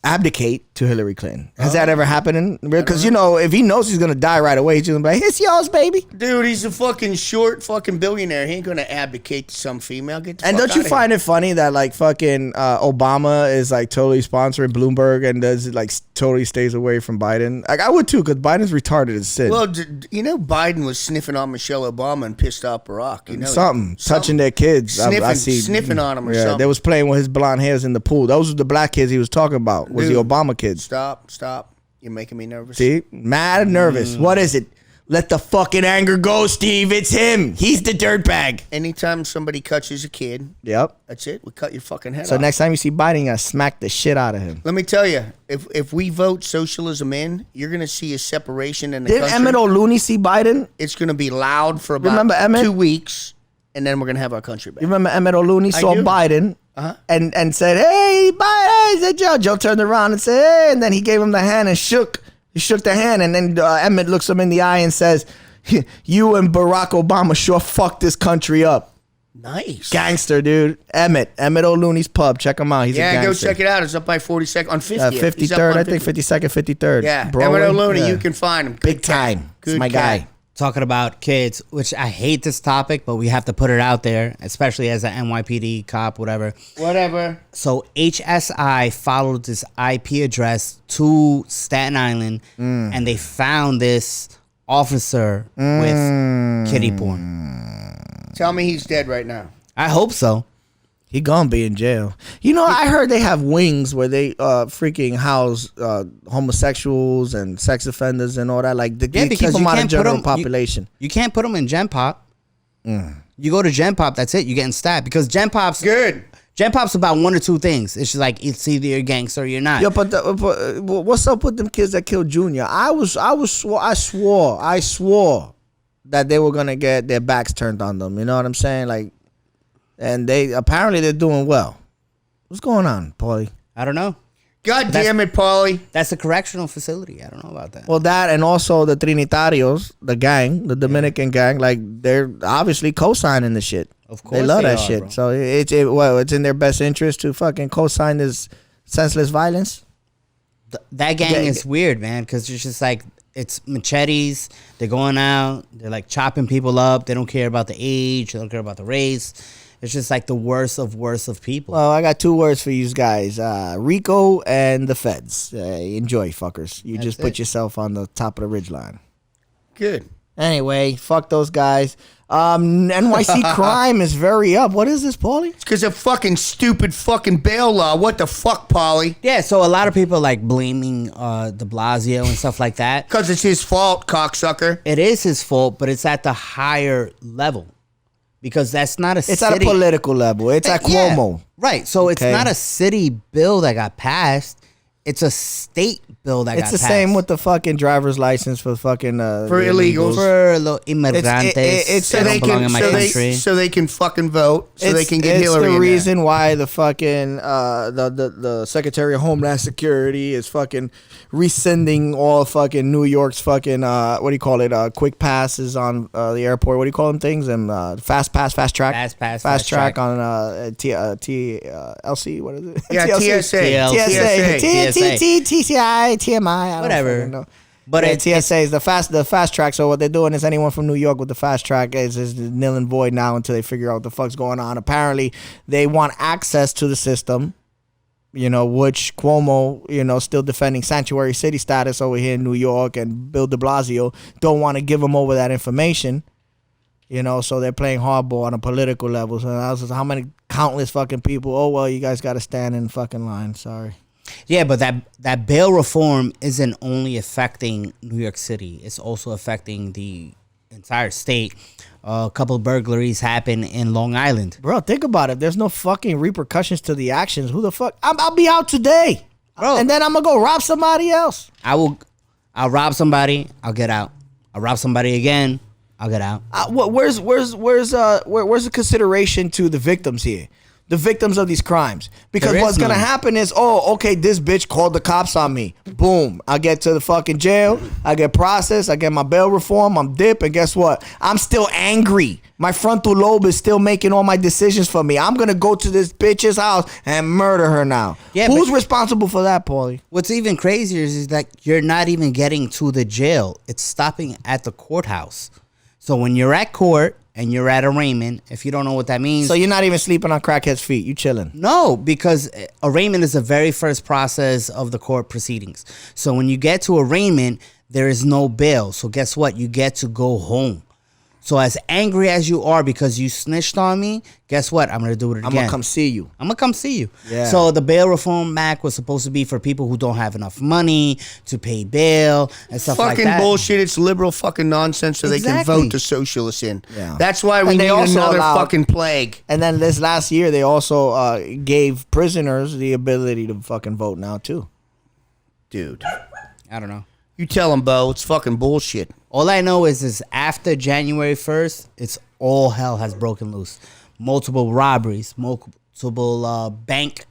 abdicate to Hillary Clinton. Has that ever happened? Because, you know, if he knows he's going to die right away, he's going to be like, it's yours, baby. Dude, he's a fucking short fucking billionaire. He ain't going to abdicate to some female. Get the And fuck don't you outta find it funny that like fucking Obama is like totally sponsoring Bloomberg and does it like totally stays away from Biden? Like I would too, because Biden's retarded as sin. Well, you know, Biden was sniffing on Michelle Obama and pissed off Barack. You know, something touching their kids. Sniffing on them or something. They was playing with his blonde hairs in the pool. Those were the black kids he was talking about. Was Dude, the Obama kids? Stop! You're making me nervous. See, mad and nervous. What is it? Let the fucking anger go, Steve. It's him. He's the dirtbag. Anytime somebody touches a kid, Yep. that's it. We cut your fucking head So off. next time you see Biden, you gotta smack the shit out of him. Let me tell you, if we vote socialism in, you're gonna see a separation in the Didn't country. Emmett O'Looney see Biden? It's gonna be loud for about Remember Emmett? 2 weeks, and then we're gonna have our country back. You remember Emmett O'Looney saw do. Biden and said, "Hey, Biden!" He said, "Joe." Joe turned around and said, "Hey," and then he gave him the hand and shook. He shook the hand, and then Emmett looks him in the eye and says, "You and Barack Obama sure fucked this country up." Nice. Gangster, dude. Emmett O'Looney's pub. Check him out. He's a Yeah, gangster. go check it out. It's up by 42nd on 50th. 53rd, I think 52nd, 53rd. Yeah, Broadway. Emmett O'Looney, Yeah. you can find him. Big time. It's Good my cat. guy. Talking about kids, which I hate this topic, but we have to put it out there, especially as an NYPD cop, whatever. Whatever. So HSI followed this IP address to Staten Island, and they found this officer with kitty porn. Tell me he's dead right now. I hope so. He gonna be in jail. You know, I heard they have wings where they freaking house homosexuals and sex offenders and all that. Like, they keep because them you out of can't put general them- population. You can't put them in Gen Pop. You go to Gen Pop, that's it. You're getting stabbed because Gen Pop's Good. Gen Pop's about one or two things. It's just like it's either you're a gangster or you're not. Yo, but what's up with them kids that killed Junior? I swore that they were gonna get their backs turned on them. You know what I'm saying? Like, and they're doing well. What's going on, Paulie? I don't know. God damn it, Paulie. That's a correctional facility. I don't know about that. Well, that and also the Trinitarios, the gang, the Dominican gang, like they're obviously co-signing the shit. Of course they love they that are, shit. bro. So it's in their best interest to fucking co-sign this senseless violence. That gang Yeah, is weird, man, because it's just like it's machetes. They're going out. They're like chopping people up. They don't care about the age. They don't care about the race. It's just like the worst of people. Well, I got two words for you guys: Rico and the feds. Enjoy, fuckers. You just put yourself on the top of the ridgeline. Good. Anyway, fuck those guys. NYC crime is very up. What is this, Paulie? It's because of fucking stupid fucking bail law. What the fuck, Paulie? Yeah, so a lot of people like blaming de Blasio and stuff like that. Because it's his fault, cocksucker. It is his fault, but it's at the higher level. Because that's not a city. It's at a political level. It's at Yeah, Cuomo. right. So it's Okay. not a city bill that got passed. It's a state bill that got It's the passed. same with the fucking driver's license for fucking For illegals. For los immigrantes it's that don't belong in my country. so they can fucking vote. So they can get it's Hillary the in reason why the fucking the Secretary of Homeland Security is fucking rescinding all fucking New York's fucking what do you call it quick passes on the airport. What do you call them things? And fast track Fast pass, fast track track. on TLC. What is it? Yeah, TLC. TSA. TCI, TMI, I don't Whatever. fucking know. But Yeah, it- TSA is the fast track. So what they're doing is anyone from New York with the fast track is nil and void now until they figure out what the fuck's going on. Apparently, they want access to the system, you know, which Cuomo, you know, still defending sanctuary city status over here in New York, and Bill de Blasio don't want to give them over that information. You know, so they're playing hardball on a political level. So I was just, how many countless fucking people? Oh well, you guys got to stand in fucking line. Sorry. Yeah, but that bail reform isn't only affecting New York City. It's also affecting the entire state. A couple of burglaries happen in Long Island. Bro, think about it. There's no fucking repercussions to the actions. Who the fuck? I'll be out today. Bro. And then I'm going to go rob somebody else. I'll rob somebody. I'll get out. I'll rob somebody again. I'll get out. Where's the consideration to the victims here? The victims of these crimes. Because what's going to happen is, okay, this bitch called the cops on me. Boom. I get to the fucking jail. I get processed. I get my bail reform. I'm dip. And guess what? I'm still angry. My frontal lobe is still making all my decisions for me. I'm going to go to this bitch's house and murder her now. Yeah, who's responsible for that, Paulie? What's even crazier is that you're not even getting to the jail. It's stopping at the courthouse. So when you're at court and you're at arraignment, if you don't know what that means. So you're not even sleeping on crackhead's feet. You chilling. No, because arraignment is the very first process of the court proceedings. So when you get to arraignment, there is no bail. So guess what? You get to go home. So as angry as you are because you snitched on me, guess what? I'm going to do it again. I'm going to come see you. I'm going to come see you. Yeah. So the bail reform act was supposed to be for people who don't have enough money to pay bail and stuff like that. Fucking bullshit. It's liberal fucking nonsense so they can vote the socialists in. Yeah. That's why we need another fucking plague. And then this last year, they also gave prisoners the ability to fucking vote now, too. Dude. I don't know. You tell them, Bo. It's fucking bullshit. All I know is after January 1st, it's all hell has broken loose. Multiple robberies, multiple bank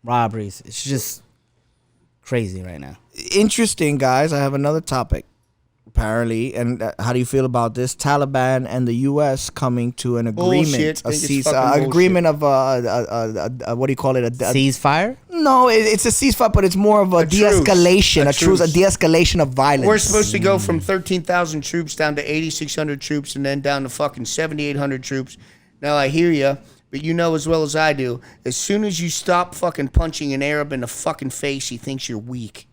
robberies. It's just crazy right now. Interesting, guys. I have another topic, apparently. And how do you feel about this? Taliban and the U.S. coming to an agreement. Agreement of, what do you call it? A ceasefire? No, it's a ceasefire, but it's more of a de-escalation. A truce, a de-escalation of violence. We're supposed to go from 13,000 troops down to 8,600 troops and then down to fucking 7,800 troops. Now, I hear you, but you know as well as I do, as soon as you stop fucking punching an Arab in the fucking face, he thinks you're weak.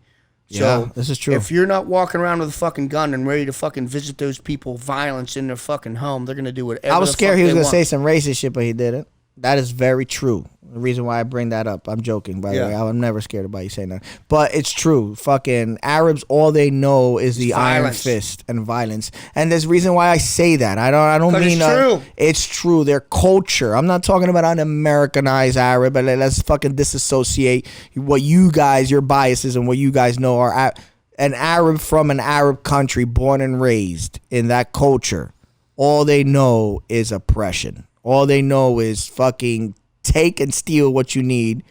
So, yeah, this is true. If you're not walking around with a fucking gun and ready to fucking visit those people violence in their fucking home, they're going to do whatever. I was scared he was going to say some racist shit, but he didn't. That is very true. The reason why I bring that up, I'm joking, by the way. I'm never scared about you saying that. But it's true. Fucking Arabs, all they know is the iron fist and violence. And there's a reason why I say that. I don't mean... It's true. It's true. Their culture. I'm not talking about an Americanized Arab, but let's fucking disassociate what you guys, your biases and what you guys know are an Arab from an Arab country born and raised in that culture. All they know is oppression. All they know is fucking take and steal what you need,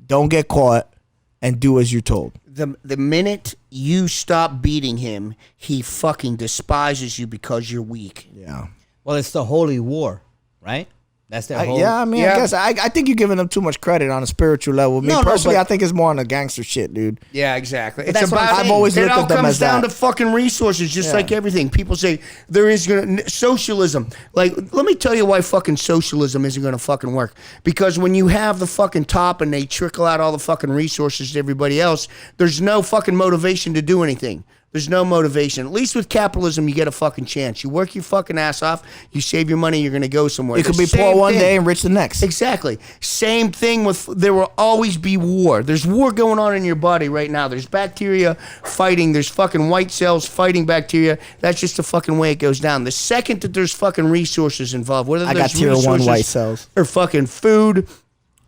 don't get caught, and do as you're told. The minute you stop beating him, he fucking despises you because you're weak. Yeah. Well, it's the holy war, right? That's their whole... I guess I think you're giving them too much credit on a spiritual level. Me personally, I think it's more on the gangster shit, dude. Yeah, exactly. It's about, I've always looked at them as that. It all comes down to fucking resources, just like everything. People say there is socialism. Like, let me tell you why fucking socialism isn't going to fucking work. Because when you have the fucking top and they trickle out all the fucking resources to everybody else, there's no fucking motivation to do anything. There's no motivation. At least with capitalism, you get a fucking chance. You work your fucking ass off. You save your money. You're going to go somewhere. You could be poor one day and rich the next. Exactly. Same thing with, there will always be war. There's war going on in your body right now. There's bacteria fighting. There's fucking white cells fighting bacteria. That's just the fucking way it goes down. The second that there's fucking resources involved, whether I there's got tier 1 white cells. Or fucking food,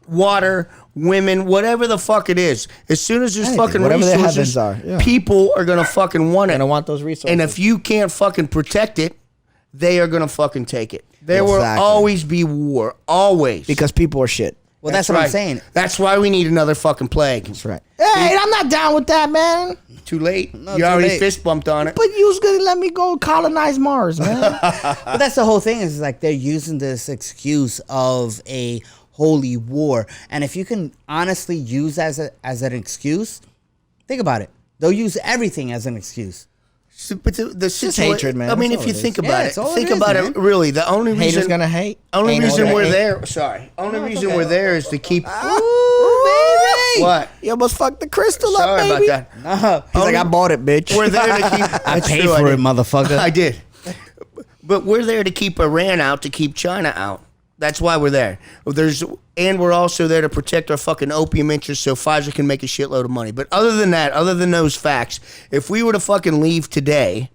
water, women, whatever the fuck it is. As soon as there's fucking resources, people are going to fucking want it. And I want those resources. And if you can't fucking protect it, they are going to fucking take it. There will always be war. Always. Because people are shit. Well, that's what I'm saying. That's why we need another fucking plague. That's right. Hey, I'm not down with that, man. Too late. You already fist bumped on it. But you was going to let me go colonize Mars, man. But that's the whole thing, is like they're using this excuse of a holy war. And if you can honestly use as an excuse, think about it. They'll use everything as an excuse. But the hatred, man. I mean, if you think about it, really, the only reason haters gonna hate. Only reason we're there. Sorry. Only reason we're there is to keep. Ooh, baby. What? You almost fucked the crystal up, baby. Sorry about that. No. He's like, I bought it, bitch. We're there to keep. I paid for it, motherfucker. I did. But we're there to keep Iran out, to keep China out. That's why we're there. And we're also there to protect our fucking opium interests so Pfizer can make a shitload of money. But other than that, other than those facts, if we were to fucking leave today,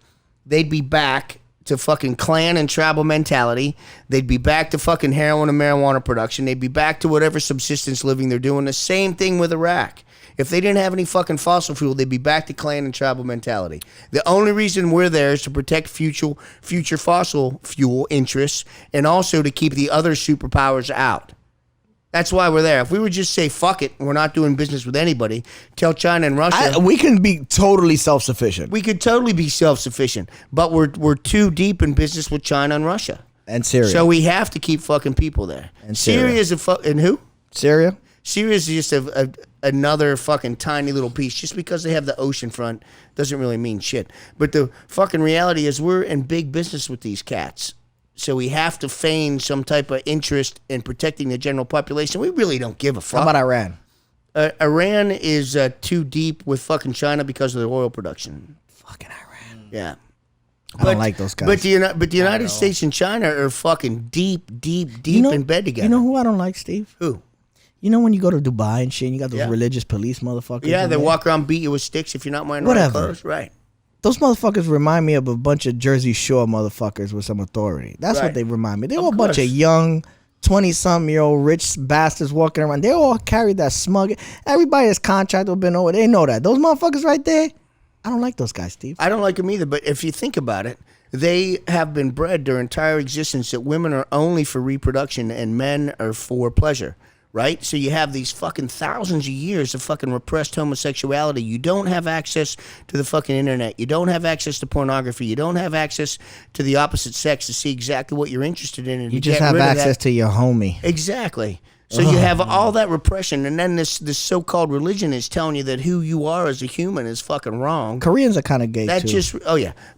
they'd be back to fucking clan and tribal mentality. They'd be back to fucking heroin and marijuana production. They'd be back to whatever subsistence living they're doing. The same thing with Iraq. If they didn't have any fucking fossil fuel, they'd be back to clan and tribal mentality. The only reason we're there is to protect future fossil fuel interests and also to keep the other superpowers out. That's why we're there. If we would just say, fuck it, we're not doing business with anybody, tell China and Russia. We can be totally self-sufficient. We could totally be self-sufficient, but we're too deep in business with China and Russia. And Syria. So we have to keep fucking people there. And Syria is and who? Syria? Syria is just another fucking tiny little piece. Just because they have the ocean front doesn't really mean shit. But the fucking reality is we're in big business with these cats. So we have to feign some type of interest in protecting the general population. We really don't give a fuck. How about Iran? Iran is too deep with fucking China because of the oil production. Fucking Iran. Yeah. I don't like those guys. But the United States and China are fucking deep in bed together. You know who I don't like, Steve? Who? You know when you go to Dubai and shit, and you got those religious police motherfuckers? Yeah, in they there? walk around, beat you with sticks if you're not wearing the right clothes. Right. Those motherfuckers remind me of a bunch of Jersey Shore motherfuckers with some authority. That's Right. what they remind me. They were a bunch of young, 20-something-year-old rich bastards walking around. They all carried that smug. Everybody that's contracted been over. They know that. Those motherfuckers right there, I don't like those guys, Steve. I don't like them either, but if you think about it, they have been bred their entire existence that women are only for reproduction and men are for pleasure. Right? So you have these fucking thousands of years of fucking repressed homosexuality. You don't have access to the fucking internet. You don't have access to pornography. You don't have access to the opposite sex to see exactly what you're interested in. And You just have access to your homie. Exactly. So you have all that repression, and then this so-called religion is telling you that who you are as a human is fucking wrong. Koreans are kind of gay, That too.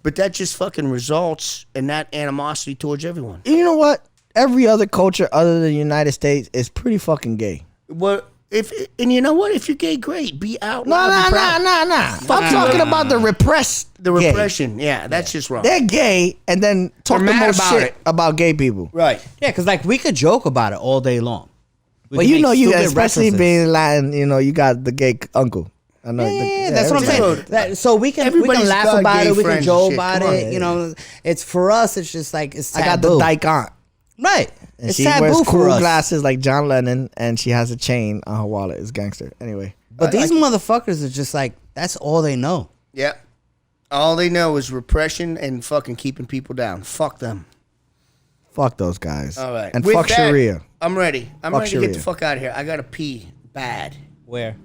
but that just fucking results in that animosity towards everyone. You know what? Every other culture other than the United States is pretty fucking gay. Well, and you know what? If you're gay, great. Be out. No. I'm talking about the repressed. The gay. repression. Yeah, that's just wrong. They're gay and then talk the mad most about shit it. about gay people. Right. Yeah, because like we could joke about it all day long. But you know, you especially being Latin, you know, you got the gay uncle. I know. Yeah, that's what I'm saying. So we can Everybody's laugh got about gay it. We can friends and joke shit. about Come on. it. You know, it's for us. It's just like it's taboo. I got the dyke aunt. Right. And It's she taboo wears for cool us. glasses like John Lennon, and she has a chain on her wallet. It's gangster. Anyway. But these motherfuckers are just like, that's all they know. Yeah. All they know is repression and fucking keeping people down. Fuck them. Fuck those guys. All right. And With fuck that, Sharia. I'm ready. I'm Fuck ready to get the Sharia. fuck out of here. I gotta pee bad. Where?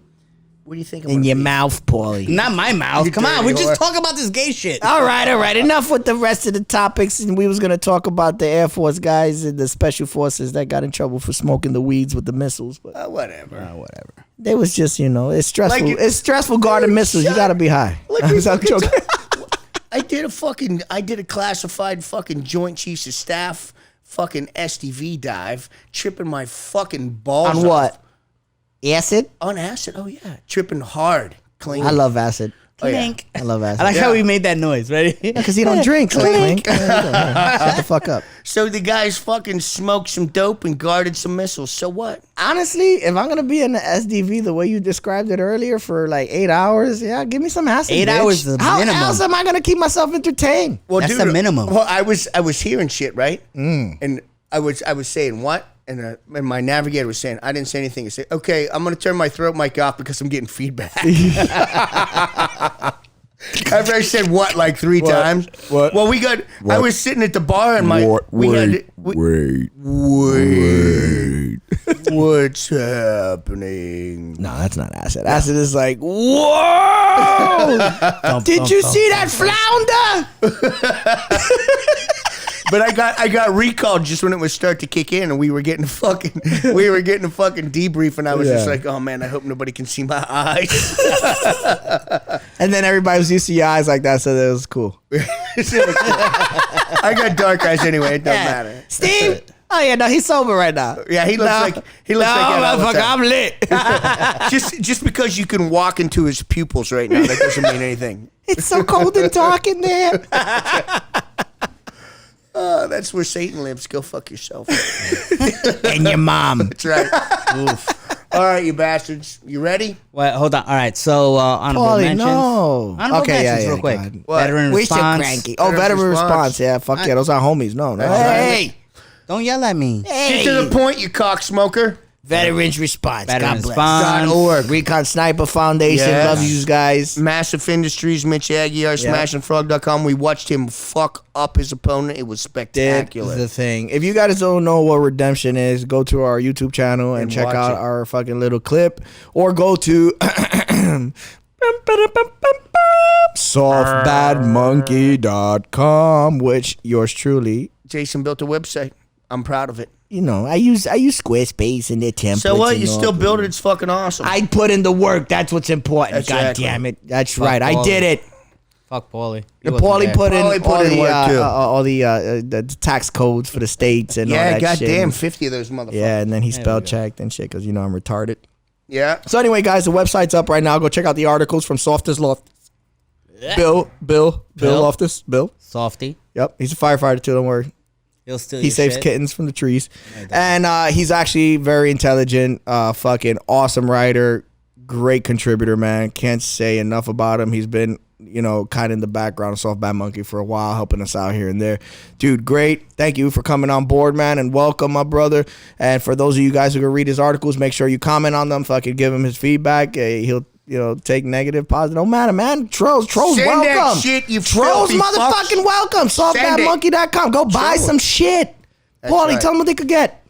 What do you think? I'm In gonna your pee? mouth, Paulie. Not my mouth. You Come on. dirty We whore. just talk about this gay shit. All right. Enough with the rest of the topics. And we was going to talk about the Air Force guys and the Special Forces that got in trouble for smoking the weeds with the missiles. But Whatever. whatever. They was just, you know, it's stressful. Like it's stressful guarding missiles. You got to be high. Like I'm we joking. I did a classified fucking Joint Chiefs of Staff fucking SDV dive, tripping my fucking balls On off. what? Acid? On acid. Oh yeah, tripping hard. Clean. I love acid. Oh, yeah. Clink. I love acid. I like how we made that noise. Ready? Because you don't drink. Clink. Shut the fuck up. So the guys fucking smoked some dope and guarded some missiles. So what? Honestly, if I'm gonna be in the SDV the way you described it earlier for like 8 hours, yeah, give me some acid. 8 bitch. hours is the How minimum. else am I gonna keep myself entertained? Well, That's the minimum. Well, I was hearing shit, right? And I was saying what? And my navigator was saying, I didn't say anything. I said, okay, I'm going to turn my throat mic off because I'm getting feedback. After I said what like 3 times. What? Well, I was sitting at the bar and wait. What's happening? No, that's not acid. Acid is like, whoa! Did you see that flounder? But I got recalled just when it was start to kick in, and we were getting a fucking debrief, and I was just like, oh man, I hope nobody can see my eyes. And then everybody was used to your eyes like that, so that was cool. I got dark eyes anyway. It doesn't matter. Steve? Oh yeah, no, he's sober right now. Yeah, he looks like that all the motherfucker, time. I'm lit. Just because you can walk into his pupils right now, that doesn't mean anything. It's so cold and dark in there. That's where Satan lives. Go fuck yourself. And your mom. That's right. Oof. All right, you bastards. You ready? Wait, hold on. All right, so honorable Paulie, mentions. no. Honorable Okay, mentions, yeah, real quick. go ahead. What? Veteran We still response. cranky. Oh, Veteran veteran response. response. Yeah, fuck yeah. Those are homies. No. Hey. Don't yell at me. Get to the point, you cocksmoker. Veterans response. Veteran God bless. response. .org. Recon Sniper Foundation. Yes. Love you guys. Massive Industries, Mitch Aguiar, smashingfrog.com. We watched him fuck up his opponent. It was That's spectacular. the thing. If you guys don't know what redemption is, go to our YouTube channel and check watch out it. our fucking little clip, or go to softbadmonkey.com, which yours truly. Jason built a website. I'm proud of it. You know, I use Squarespace and their templates. So what? and You all still that. build it? It's fucking awesome. I put in the work. That's what's important. God Exactly. damn it. That's Fuck right. I all did of it. Fuck Paulie. The Paulie put in Paulie put all in the work, too. all the tax codes for the states and all yeah, that goddamn, shit. 50 of those motherfuckers. Yeah, and then he we spell go. checked and shit because you know I'm retarded. Yeah. So anyway, guys, the website's up right now. Go check out the articles from Softest Loft. Bill Loftus. Bill. Softy. Yep, he's a firefighter too. Don't worry. He'll steal He your saves shit. kittens from the trees, and he's actually very intelligent. Fucking awesome writer, great contributor, man. Can't say enough about him. He's been, you know, kind of in the background of Soft Bad Monkey for a while, helping us out here and there. Dude, great. Thank you for coming on board, man, and welcome, my brother. And for those of you guys who can read his articles, make sure you comment on them. Fucking give him his feedback. He'll, you know, take negative, positive. Don't matter, man. Trolls, Send welcome. that shit, you Trolls, filthy motherfucking fucks. welcome. Send it. Softbadmonkey.com. Go buy Show some it. shit. That's Paulie, right. tell them what they could get.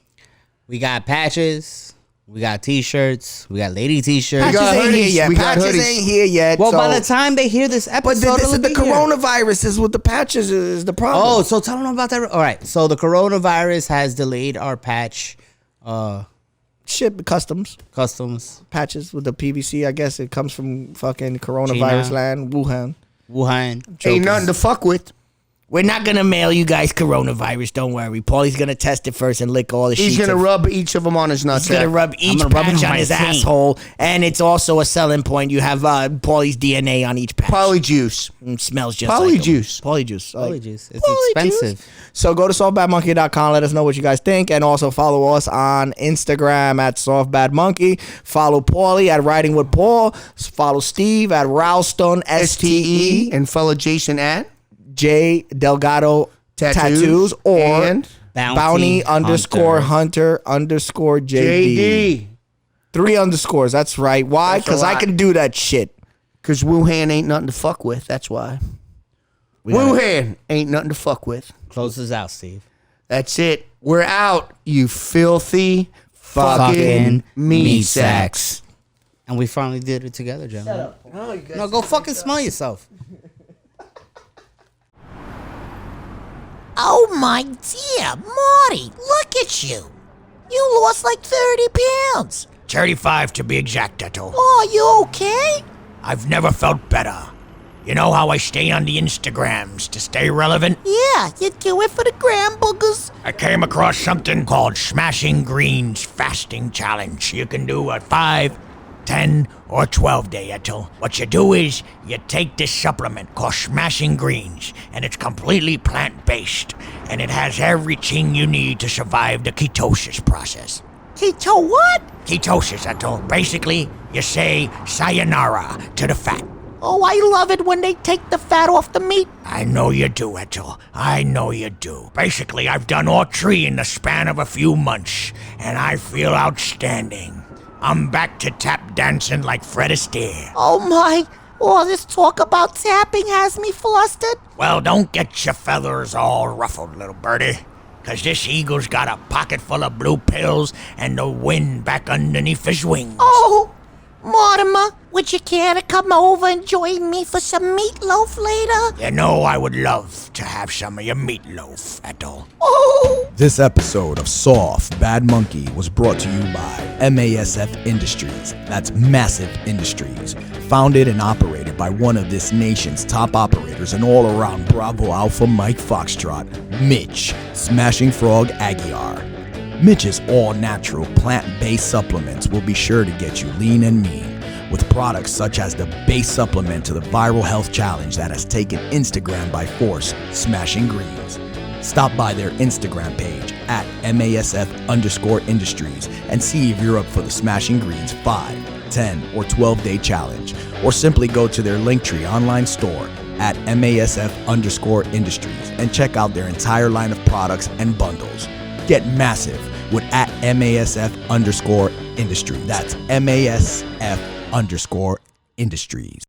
We got patches. We got t-shirts. We got lady t-shirts. We got Patches ain't here hoodies. yet. We got Patches hoodies. ain't here yet. Well, so- by the time they hear this but episode, this is it'll the be here. coronavirus is what the patches is the problem. Oh, so tell them about that. All right. So the coronavirus has delayed our patch shit, customs customs. patches with the PVC. I guess it comes from fucking coronavirus China. land, Wuhan. Wuhan. Ain't nothing to fuck with. We're not gonna mail you guys coronavirus. Don't worry. Paulie's gonna test it first and lick all the He's sheets. going to of- rub each of them on his nuts. He's gonna rub each gonna rub it patch on on my his team. asshole, and it's also a selling point. You have Paulie's DNA on each patch. Polyjuice. Smells just Polyjuice. like him. Polyjuice. Polyjuice. It's Polyjuice. expensive. So go to softbadmonkey.com. Let us know what you guys think. And also follow us on Instagram at softbadmonkey. Follow Paulie at Writing with Paul. Follow Steve at Ralston, STE. And follow Jason at J Delgado Tattoos, or and Bounty _Hunter _JD. JD. 3 underscores. That's right. Why? That's a Because I lot. can do that shit. Because Wuhan ain't nothing to fuck with. That's why. Wuhan ain't nothing to fuck with. Close us out, Steve. That's it. We're out, you filthy Fucking fucking meat meat sacks. And we finally did it together, gentlemen. No, go fucking smell yourself. Oh my dear, Marty, look at you. You lost like 30 pounds. 35 to be exact, Eto. Oh, you okay? I've never felt better. You know how I stay on the Instagrams to stay relevant? Yeah, you do it for the gram boogers. I came across something called Smashing Greens Fasting Challenge. You can do a 5, 10, or 12-day, Eto. What you do is you take this supplement called Smashing Greens, and it's completely plant-based, and it has everything you need to survive the ketosis process. Keto what? Ketosis, Eto. Basically, you say sayonara to the fat. Oh, I love it when they take the fat off the meat. I know you do, Eto. I know you do. Basically, I've done all 3 in the span of a few months, and I feel outstanding. I'm back to tap dancing like Fred Astaire. Oh my, all this talk about tapping has me flustered. Well, don't get your feathers all ruffled, little birdie. 'Cause this eagle's got a pocket full of blue pills and the wind back underneath his wings. Oh, Mortimer, would you care to come over and join me for some meatloaf later? You know I would love to have some of your meatloaf, Eto. Oh, This episode of Soft Bad Monkey was brought to you by MASF Industries. That's Massive Industries. Founded and operated by one of this nation's top operators and all-around Bravo Alpha Mike Foxtrot, Mitch Smashing Frog Aguiar. Mitch's all-natural plant-based supplements will be sure to get you lean and mean, with products such as the base supplement to the viral health challenge that has taken Instagram by force, Smashing Greens. Stop by their Instagram page at MASF_industries and see if you're up for the Smashing Greens 5, 10, or 12-day challenge, or simply go to their Linktree online store at MASF_industries and check out their entire line of products and bundles. Get massive with at MASF_industry. That's MASF_industries.